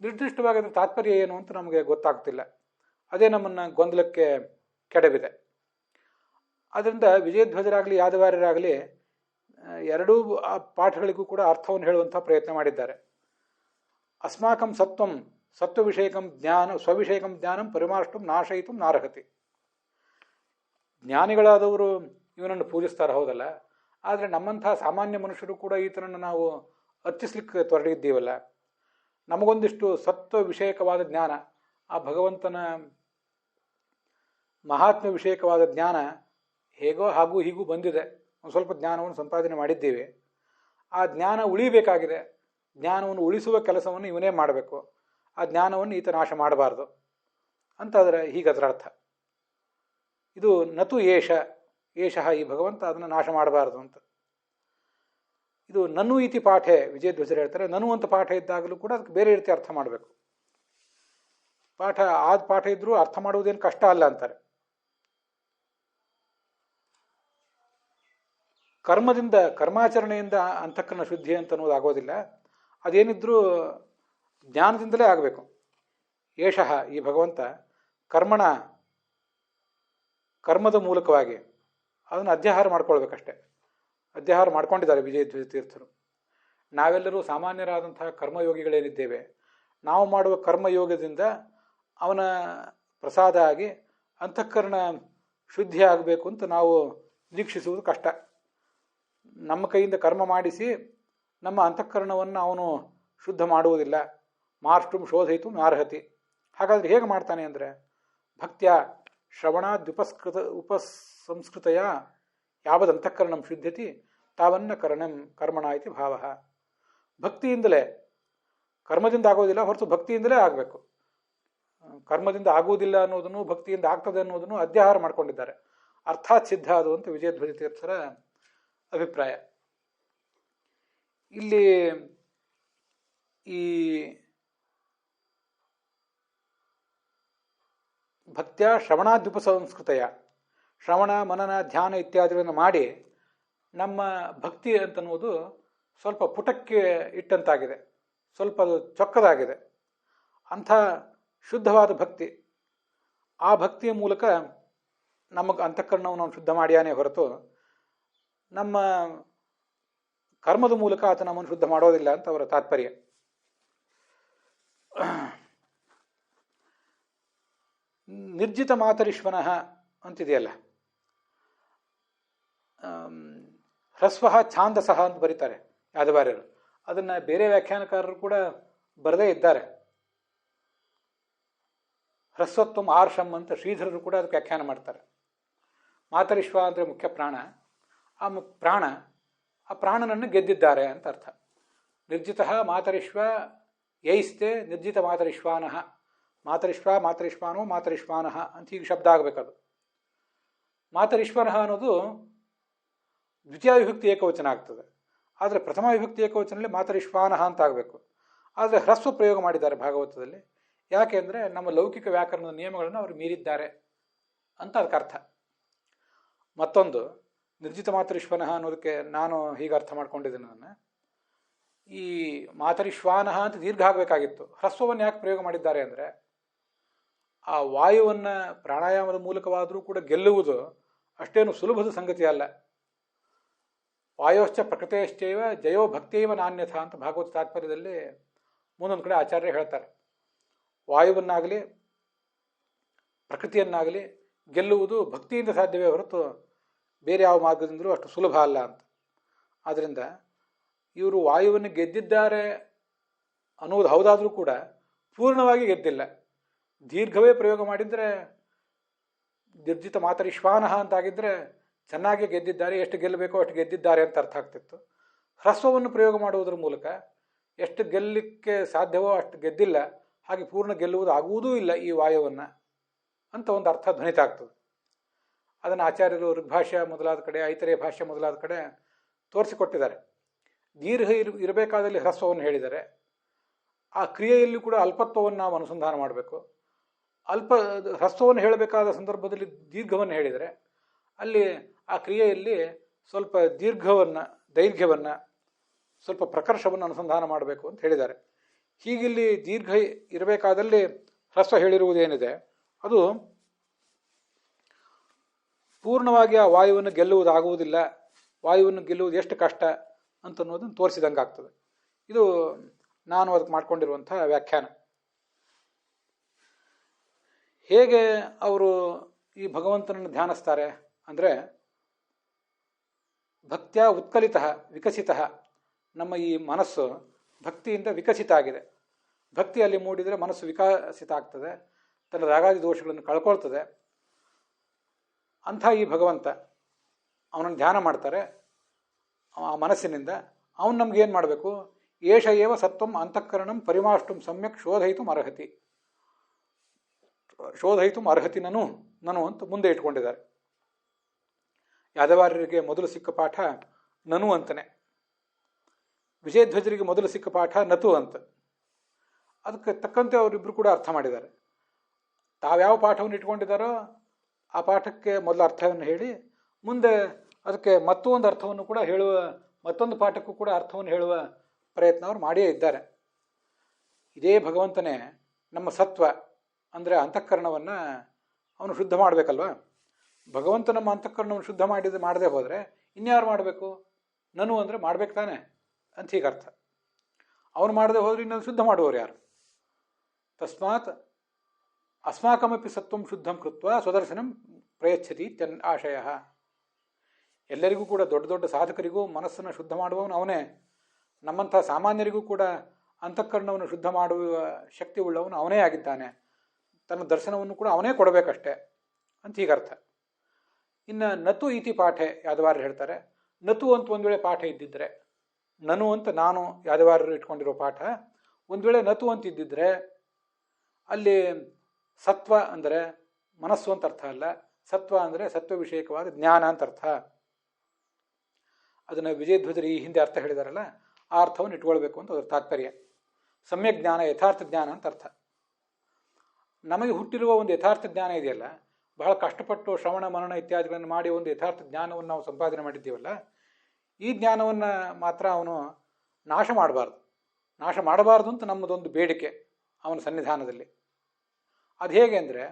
ನಿರ್ದಿಷ್ಟವಾಗಿ ಅದರ ತಾತ್ಪರ್ಯ ಏನು ಅಂತ ನಮಗೆ ಗೊತ್ತಾಗ್ತಿಲ್ಲ. ಅದೇ ನಮ್ಮನ್ನು ಗೊಂದಲಕ್ಕೆ ಕೆಡವಿದೆ. ಆದ್ದರಿಂದ ವಿಜಯಧ್ವಜರಾಗಲಿ ಯಾದವಾರ್ಯರಾಗಲಿ 2 ಪಾಠಗಳಿಗೂ ಕೂಡ ಅರ್ಥವನ್ನು ಹೇಳುವಂಥ ಪ್ರಯತ್ನ ಮಾಡಿದ್ದಾರೆ. ಅಸ್ಮಾಕಂ ಸತ್ವಂ ಸತ್ವವಿಷಯಕಂ ಜ್ಞಾನ ಸ್ವವಿಷಯಕಂ ಜ್ಞಾನಂ ಪರಿಮಾಷ್ಟಂ ನಾಶಯಿತು ನಾರ್ಹತಿ. ಜ್ಞಾನಿಗಳಾದವರು ಇವನನ್ನು ಪೂಜಿಸ್ತಾರೆ, ಹೌದಲ್ಲ, ಆದರೆ ನಮ್ಮಂಥ ಸಾಮಾನ್ಯ ಮನುಷ್ಯರು ಕೂಡ ಈತನನ್ನು ನಾವು ಅರ್ಚಿಸ್ಲಿಕ್ಕೆ ತೊಡಗಿದ್ದೀವಲ್ಲ. ನಮಗೊಂದಿಷ್ಟು ಸತ್ವ ವಿಷಯಕವಾದ ಜ್ಞಾನ, ಆ ಭಗವಂತನ ಮಹಾತ್ಮ ವಿಷಯಕವಾದ ಜ್ಞಾನ ಹೇಗೋ ಹಾಗೂ ಹೀಗೂ ಬಂದಿದೆ. ಒಂದು ಸ್ವಲ್ಪ ಜ್ಞಾನವನ್ನು ಸಂಪಾದನೆ ಮಾಡಿದ್ದೇವೆ. ಆ ಜ್ಞಾನ ಉಳಿಬೇಕಾಗಿದೆ. ಜ್ಞಾನವನ್ನು ಉಳಿಸುವ ಕೆಲಸವನ್ನು ಇವನೇ ಮಾಡಬೇಕು. ಆ ಜ್ಞಾನವನ್ನು ಈತ ನಾಶ ಮಾಡಬಾರ್ದು ಅಂತ ಹೀಗದರ ಅರ್ಥ. ಇದು ನತು ಏಷಃ, ಈ ಭಗವಂತ ಅದನ್ನು ನಾಶ ಮಾಡಬಾರ್ದು ಅಂತ. ಇದು ನನು ಇತಿ ಪಾಠೆ, ವಿಜಯಧ್ವಜರು ಹೇಳ್ತಾರೆ. ನನು ಅಂತ ಪಾಠ ಇದ್ದಾಗಲೂ ಕೂಡ ಅದಕ್ಕೆ ಬೇರೆ ರೀತಿ ಅರ್ಥ ಮಾಡಬೇಕು. ಪಾಠ ಇದ್ರೂ ಅರ್ಥ ಮಾಡುವುದೇನು ಕಷ್ಟ ಅಲ್ಲ ಅಂತಾರೆ. ಕರ್ಮಾಚರಣೆಯಿಂದ ಅಂತಃಕರಣ ಶುದ್ಧಿ ಅಂತ ಅನ್ನೋದು ಆಗೋದಿಲ್ಲ. ಅದೇನಿದ್ರೂ ಜ್ಞಾನದಿಂದಲೇ ಆಗಬೇಕು. ಏಷಃ, ಈ ಭಗವಂತ ಕರ್ಮದ ಮೂಲಕವಾಗಿ ಅದನ್ನು ಅಧ್ಯಾಹಾರ ಮಾಡ್ಕೊಳ್ಬೇಕಷ್ಟೆ. ಅಧ್ಯಾಹಾರ ಮಾಡ್ಕೊಂಡಿದ್ದಾರೆ ವಿಜಯಧ್ವಜ ತೀರ್ಥರು. ನಾವೆಲ್ಲರೂ ಸಾಮಾನ್ಯರಾದಂತಹ ಕರ್ಮಯೋಗಿಗಳೇನಿದ್ದೇವೆ, ನಾವು ಮಾಡುವ ಕರ್ಮಯೋಗದಿಂದ ಅವನ ಪ್ರಸಾದ ಆಗಿ ಅಂತಃಕರಣ ಶುದ್ಧಿ ಆಗಬೇಕು ಅಂತ ನಾವು ನಿರೀಕ್ಷಿಸುವುದು ಕಷ್ಟ. ನಮ್ಮ ಕೈಯಿಂದ ಕರ್ಮ ಮಾಡಿಸಿ ನಮ್ಮ ಅಂತಃಕರಣವನ್ನು ಅವನು ಶುದ್ಧ ಮಾಡುವುದಿಲ್ಲ. ಮಾರ್ಷ್ಟುಂ ಶೋಧಯಿತು ನಾರ್ಹತಿ. ಹಾಗಾದರೆ ಹೇಗೆ ಮಾಡ್ತಾನೆ ಅಂದರೆ, ಭಕ್ತ್ಯ ಉಪಸಂಸ್ಕೃತೆಯ ಯಾವದಂತಃಕರಣಂ ಶುದ್ಧತಿ ತಾವನ್ನ ಕರ್ಮಣ ಇತಿ ಭಾವ. ಭಕ್ತಿಯಿಂದಲೇ, ಕರ್ಮದಿಂದ ಆಗೋದಿಲ್ಲ, ಹೊರತು ಭಕ್ತಿಯಿಂದಲೇ ಆಗಬೇಕು. ಕರ್ಮದಿಂದ ಆಗುವುದಿಲ್ಲ ಅನ್ನೋದನ್ನು ಭಕ್ತಿಯಿಂದ ಆಗ್ತದೆ ಅನ್ನೋದನ್ನು ಅಧ್ಯಾಹಾರ ಮಾಡ್ಕೊಂಡಿದ್ದಾರೆ. ಅರ್ಥಾತ್ ಸಿದ್ಧ ಅದು ಅಂತ ವಿಜಯಧ್ವಜ ತೀರ್ಥರ ಅಭಿಪ್ರಾಯ. ಇಲ್ಲಿ ಈ ಭಕ್ತ್ಯ ಶ್ರವಣಾದ್ಯುಪ ಸಂಸ್ಕೃತೆಯ ಶ್ರವಣ ಮನನ ಧ್ಯಾನ ಇತ್ಯಾದಿಗಳನ್ನು ಮಾಡಿ ನಮ್ಮ ಭಕ್ತಿ ಅಂತನ್ನುವುದು ಸ್ವಲ್ಪ ಪುಟಕ್ಕೆ ಇಟ್ಟಂತಾಗಿದೆ, ಸ್ವಲ್ಪ ಅದು ಚೊಕ್ಕದಾಗಿದೆ. ಅಂಥ ಶುದ್ಧವಾದ ಭಕ್ತಿ, ಆ ಭಕ್ತಿಯ ಮೂಲಕ ನಮಗೆ ಅಂತಃಕರಣವನ್ನು ಅವನು ಶುದ್ಧ ಮಾಡ್ಯಾನೇ ಹೊರತು ನಮ್ಮ ಕರ್ಮದ ಮೂಲಕ ಆತ ನಮ್ಮನ್ನು ಶುದ್ಧ ಮಾಡೋದಿಲ್ಲ ಅಂತ ಅವರ ತಾತ್ಪರ್ಯ. ನಿರ್ಜಿತ ಮಾತರಿಶ್ವನಃ ಅಂತಿದೆಯಲ್ಲ, ಹ್ರಸ್ವಃ ಛಾಂದಸಃ ಅಂತ ಬರೀತಾರೆ ಯಾದವಾರ್ಯರು. ಅದನ್ನು ಬೇರೆ ವ್ಯಾಖ್ಯಾನಕಾರರು ಕೂಡ ಬರದೇ ಇದ್ದಾರೆ. ಹ್ರಸ್ವತ್ವಂ ಆರ್ಷಂ ಅಂತ ಶ್ರೀಧರರು ಕೂಡ ಅದಕ್ಕೆ ವ್ಯಾಖ್ಯಾನ ಮಾಡ್ತಾರೆ. ಮಾತರಿಶ್ವ ಅಂದರೆ ಮುಖ್ಯ ಪ್ರಾಣ, ಆ ಪ್ರಾಣನನ್ನು ಗೆದ್ದಿದ್ದಾರೆ ಅಂತ ಅರ್ಥ. ನಿರ್ಜಿತ ಮಾತರಿಶ್ವ ಯೈಸ್ತೆ ನಿರ್ಜಿತ ಮಾತರಿಶ್ವಾನಃ, ಮಾತರಿಶ್ವ ಮಾತರಿಶ್ವಾನೋ ಮಾತರಿಶ್ವಾನಃ ಅಂತ ಹೀಗೆ ಶಬ್ದ ಆಗಬೇಕದು. ಮಾತರಿಶ್ವನಃ ಅನ್ನೋದು ದ್ವಿತೀಯ ವಿಭಕ್ತಿ ಏಕವಚನ ಆಗ್ತದೆ, ಆದರೆ ಪ್ರಥಮ ವಿಭಕ್ತಿ ಏಕವಚನದಲ್ಲಿ ಮಾತರಿಶ್ವಾನಃ ಅಂತ ಆಗಬೇಕು. ಆದರೆ ಹ್ರಸ್ವ ಪ್ರಯೋಗ ಮಾಡಿದ್ದಾರೆ ಭಾಗವತದಲ್ಲಿ. ಯಾಕೆ ಅಂದರೆ ನಮ್ಮ ಲೌಕಿಕ ವ್ಯಾಕರಣದ ನಿಯಮಗಳನ್ನು ಅವರು ಮೀರಿದ್ದಾರೆ ಅಂತ ಅದಕ್ಕೆ ಅರ್ಥ. ಮತ್ತೊಂದು ನಿರ್ಜಿತ ಮಾತರಿಶ್ವನಃ ಅನ್ನೋದಕ್ಕೆ ನಾನು ಹೀಗೆ ಅರ್ಥ ಮಾಡ್ಕೊಂಡಿದ್ದೇನೆ, ನಾನು ಈ ಮಾತರಿಶ್ವಾನಃ ಅಂತ ದೀರ್ಘ ಆಗಬೇಕಾಗಿತ್ತು, ಹ್ರಸ್ವವನ್ನು ಯಾಕೆ ಪ್ರಯೋಗ ಮಾಡಿದ್ದಾರೆ ಅಂದರೆ ಆ ವಾಯುವನ್ನು ಪ್ರಾಣಾಯಾಮದ ಮೂಲಕವಾದರೂ ಕೂಡ ಗೆಲ್ಲುವುದು ಅಷ್ಟೇನು ಸುಲಭದ ಸಂಗತಿ ಅಲ್ಲ. ವಾಯೋಶ್ಚ ಪ್ರಕೃತಿಯಶ್ಚೈವ ಜಯೋ ಭಕ್ತಿಯೈವ ನಾನ್ಯಥ ಅಂತ ಭಾಗವತ ತಾತ್ಪರ್ಯದಲ್ಲಿ ಮುಂದೊಂದು ಕಡೆ ಆಚಾರ್ಯ ಹೇಳ್ತಾರೆ. ವಾಯುವನ್ನಾಗಲಿ ಪ್ರಕೃತಿಯನ್ನಾಗಲಿ ಗೆಲ್ಲುವುದು ಭಕ್ತಿಯಿಂದ ಸಾಧ್ಯವೇ ಹೊರತು ಬೇರೆ ಯಾವ ಮಾರ್ಗದಿಂದಲೂ ಅಷ್ಟು ಸುಲಭ ಅಲ್ಲ ಅಂತ. ಆದ್ದರಿಂದ ಇವರು ವಾಯುವನ್ನು ಗೆದ್ದಿದ್ದಾರೆ ಅನ್ನೋದು ಹೌದಾದರೂ ಕೂಡ ಪೂರ್ಣವಾಗಿ ಗೆದ್ದಿಲ್ಲ. ದೀರ್ಘವೇ ಪ್ರಯೋಗ ಮಾಡಿದರೆ ನಿರ್ಜಿತ ಮಾತರಿಶ್ವಾನಃ ಅಂತಾಗಿದ್ದರೆ ಚೆನ್ನಾಗಿ ಗೆದ್ದಿದ್ದಾರೆ, ಎಷ್ಟು ಗೆಲ್ಲಬೇಕೋ ಅಷ್ಟು ಗೆದ್ದಿದ್ದಾರೆ ಅಂತ ಅರ್ಥ ಆಗ್ತಿತ್ತು. ಹ್ರಸ್ವವನ್ನು ಪ್ರಯೋಗ ಮಾಡುವುದರ ಮೂಲಕ ಎಷ್ಟು ಗೆಲ್ಲಲಿಕ್ಕೆ ಸಾಧ್ಯವೋ ಅಷ್ಟು ಗೆದ್ದಿಲ್ಲ, ಹಾಗೆ ಪೂರ್ಣ ಗೆಲ್ಲುವುದು ಆಗುವುದೂ ಇಲ್ಲ ಈ ವಾಯುವನ್ನು ಅಂತ ಒಂದು ಅರ್ಥ ಧ್ವನಿತ ಆಗ್ತದೆ. ಅದನ್ನು ಆಚಾರ್ಯರು ಋಗ್ಭಾಷ್ಯ ಮೊದಲಾದ ಕಡೆ, ಐತರೇಯ ಭಾಷ್ಯ ಮೊದಲಾದ ಕಡೆ ತೋರಿಸಿಕೊಟ್ಟಿದ್ದಾರೆ. ದೀರ್ಘ ಇರಬೇಕಾದಲ್ಲಿ ಹ್ರಸ್ವವನ್ನು ಹೇಳಿದ್ದಾರೆ. ಆ ಕ್ರಿಯೆಯಲ್ಲಿ ಕೂಡ ಅಲ್ಪತ್ವವನ್ನು ನಾವು ಅನುಸಂಧಾನ ಮಾಡಬೇಕು. ಹ್ರಸ್ವವನ್ನು ಹೇಳಬೇಕಾದ ಸಂದರ್ಭದಲ್ಲಿ ದೀರ್ಘವನ್ನು ಹೇಳಿದರೆ ಅಲ್ಲಿ ಆ ಕ್ರಿಯೆಯಲ್ಲಿ ಸ್ವಲ್ಪ ದೈರ್ಘ್ಯವನ್ನು ಸ್ವಲ್ಪ ಪ್ರಕರ್ಷವನ್ನು ಅನುಸಂಧಾನ ಮಾಡಬೇಕು ಅಂತ ಹೇಳಿದ್ದಾರೆ. ಹೀಗಿಲ್ಲಿ ದೀರ್ಘ ಇರಬೇಕಾದಲ್ಲಿ ಹ್ರಸ್ವ ಹೇಳಿರುವುದೇನಿದೆ ಅದು ಪೂರ್ಣವಾಗಿ ಆ ವಾಯುವನ್ನು ಗೆಲ್ಲುವುದಾಗುವುದಿಲ್ಲ, ವಾಯುವನ್ನು ಗೆಲ್ಲುವುದು ಎಷ್ಟು ಕಷ್ಟ ಅಂತನ್ನೋದನ್ನು ತೋರಿಸಿದಂಗೆ ಆಗ್ತದೆ. ಇದು ನಾನು ಅದಕ್ಕೆ ಮಾಡ್ಕೊಂಡಿರುವಂಥ ವ್ಯಾಖ್ಯಾನ. ಹೇಗೆ ಅವರು ಈ ಭಗವಂತನನ್ನು ಧ್ಯಾನಿಸ್ತಾರೆ ಅಂದರೆ ಭಕ್ತ್ಯ ಉತ್ಕಲಿತ ವಿಕಸಿತ, ನಮ್ಮ ಈ ಮನಸ್ಸು ಭಕ್ತಿಯಿಂದ ವಿಕಸಿತ ಆಗಿದೆ. ಭಕ್ತಿಯಲ್ಲಿ ಮೂಡಿದರೆ ಮನಸ್ಸು ವಿಕಸಿತ ಆಗ್ತದೆ, ತನ್ನ ರಾಗಾದಿ ದೋಷಗಳನ್ನು ಕಳ್ಕೊಳ್ತದೆ. ಅಂಥ ಈ ಭಗವಂತ ಅವನನ್ನು ಧ್ಯಾನ ಮಾಡ್ತಾರೆ ಆ ಮನಸ್ಸಿನಿಂದ. ಅವನು ನಮ್ಗೇನು ಮಾಡಬೇಕು? ಏಷ ಏವ ಸತ್ವಂ ಅಂತಃಕರಣಂ ಪರಿಮಾಷ್ಟುಂ ಸಮ್ಯಕ್ ಶೋಧಯಿತು ಅರ್ಹತಿ ನನು ಅಂತ ಮುಂದೆ ಇಟ್ಕೊಂಡಿದ್ದಾರೆ. ಯಾದವಾರ್ಯರಿಗೆ ಮೊದಲು ಸಿಕ್ಕ ಪಾಠ ನನು ಅಂತನೇ, ವಿಜಯಧ್ವಜರಿಗೆ ಮೊದಲು ಸಿಕ್ಕ ಪಾಠ ನತು ಅಂತ. ಅದಕ್ಕೆ ತಕ್ಕಂತೆ ಅವರಿಬ್ಬರು ಕೂಡ ಅರ್ಥ ಮಾಡಿದ್ದಾರೆ. ತಾವ್ಯಾವ ಪಾಠವನ್ನು ಇಟ್ಕೊಂಡಿದ್ದಾರೋ ಆ ಪಾಠಕ್ಕೆ ಮೊದಲ ಅರ್ಥವನ್ನು ಹೇಳಿ ಮುಂದೆ ಅದಕ್ಕೆ ಮತ್ತೊಂದು ಅರ್ಥವನ್ನು ಕೂಡ ಹೇಳುವ, ಮತ್ತೊಂದು ಪಾಠಕ್ಕೂ ಕೂಡ ಅರ್ಥವನ್ನು ಹೇಳುವ ಪ್ರಯತ್ನ ಅವರು ಮಾಡಿಯೇ ಇದ್ದಾರೆ. ಇದೇ ಭಗವಂತನೇ ನಮ್ಮ ಸತ್ವ ಅಂದರೆ ಅಂತಃಕರಣವನ್ನು ಅವನು ಶುದ್ಧ ಮಾಡಬೇಕಲ್ವ. ಭಗವಂತ ನಮ್ಮ ಅಂತಃಕರಣವನ್ನು ಶುದ್ಧ ಮಾಡದೆ ಹೋದರೆ ಇನ್ಯಾರು ಮಾಡಬೇಕು? ನನು ಅಂದರೆ ಮಾಡ್ಬೇಕು ತಾನೆ ಅಂತ ಹೀಗೆ ಅರ್ಥ. ಅವನು ಮಾಡದೆ ಹೋದ್ರೆ ಇನ್ನೊಂದು ಶುದ್ಧ ಮಾಡುವವರು ಯಾರು? ತಸ್ಮಾತ್ ಅಸ್ಮಾಕಮಪಿ ಸತ್ವಂ ಶುದ್ಧಂ ಕೃತ್ವ ಸ್ವದರ್ಶನಂ ಪ್ರಯಚ್ಛತಿ ಆಶಯ. ಎಲ್ಲರಿಗೂ ಕೂಡ ದೊಡ್ಡ ದೊಡ್ಡ ಸಾಧಕರಿಗೂ ಮನಸ್ಸನ್ನು ಶುದ್ಧ ಮಾಡುವವನು ಅವನೇ. ನಮ್ಮಂಥ ಸಾಮಾನ್ಯರಿಗೂ ಕೂಡ ಅಂತಃಕರಣವನ್ನು ಶುದ್ಧ ಮಾಡುವ ಶಕ್ತಿ ಉಳ್ಳವನು ಅವನೇ ಆಗಿದ್ದಾನೆ. ತನ್ನ ದರ್ಶನವನ್ನು ಕೂಡ ಅವನೇ ಕೊಡಬೇಕಷ್ಟೆ ಅಂತ ಹೀಗರ್ಥ. ಇನ್ನು ನತು ಇತಿ ಪಾಠೆ ಯಾದವಾರ್ಯರು ಹೇಳ್ತಾರೆ. ನತು ಅಂತ ಒಂದು ವೇಳೆ ಪಾಠ ಇದ್ದಿದ್ರೆ, ನನು ಅಂತ ನಾನು ಯಾದವಾರ್ಯರು ಇಟ್ಕೊಂಡಿರೋ ಪಾಠ ಒಂದು ವೇಳೆ ನತು ಅಂತ ಇದ್ದಿದ್ರೆ ಅಲ್ಲಿ ಸತ್ವ ಅಂದರೆ ಮನಸ್ಸು ಅಂತ ಅರ್ಥ ಅಲ್ಲ, ಸತ್ವ ಅಂದರೆ ಸತ್ವ ವಿಷಯಕವಾದ ಜ್ಞಾನ ಅಂತ ಅರ್ಥ. ಅದನ್ನು ವಿಜಯಧ್ವಜರು ಈ ಹಿಂದೆ ಅರ್ಥ ಹೇಳಿದಾರಲ್ಲ, ಆ ಅರ್ಥವನ್ನು ಇಟ್ಕೊಳ್ಬೇಕು ಅಂತ ಅದರ ತಾತ್ಪರ್ಯ. ಸಮ್ಯಕ್ ಜ್ಞಾನ, ಯಥಾರ್ಥ ಜ್ಞಾನ ಅಂತ ಅರ್ಥ. ನಮಗೆ ಹುಟ್ಟಿರುವ ಒಂದು ಯಥಾರ್ಥ ಜ್ಞಾನ ಇದೆಯಲ್ಲ, ಬಹಳ ಕಷ್ಟಪಟ್ಟು ಶ್ರವಣ ಮನನ ಇತ್ಯಾದಿಗಳನ್ನು ಮಾಡಿ ಒಂದು ಯಥಾರ್ಥ ಜ್ಞಾನವನ್ನು ನಾವು ಸಂಪಾದನೆ ಮಾಡಿದ್ದೀವಲ್ಲ, ಈ ಜ್ಞಾನವನ್ನು ಮಾತ್ರ ಅವನು ನಾಶ ಮಾಡಬಾರ್ದು. ನಾಶ ಮಾಡಬಾರ್ದು ಅಂತ ನಮ್ಮದೊಂದು ಬೇಡಿಕೆ ಅವನ ಸನ್ನಿಧಾನದಲ್ಲಿ. ಅದು ಹೇಗೆ ಅಂದರೆ,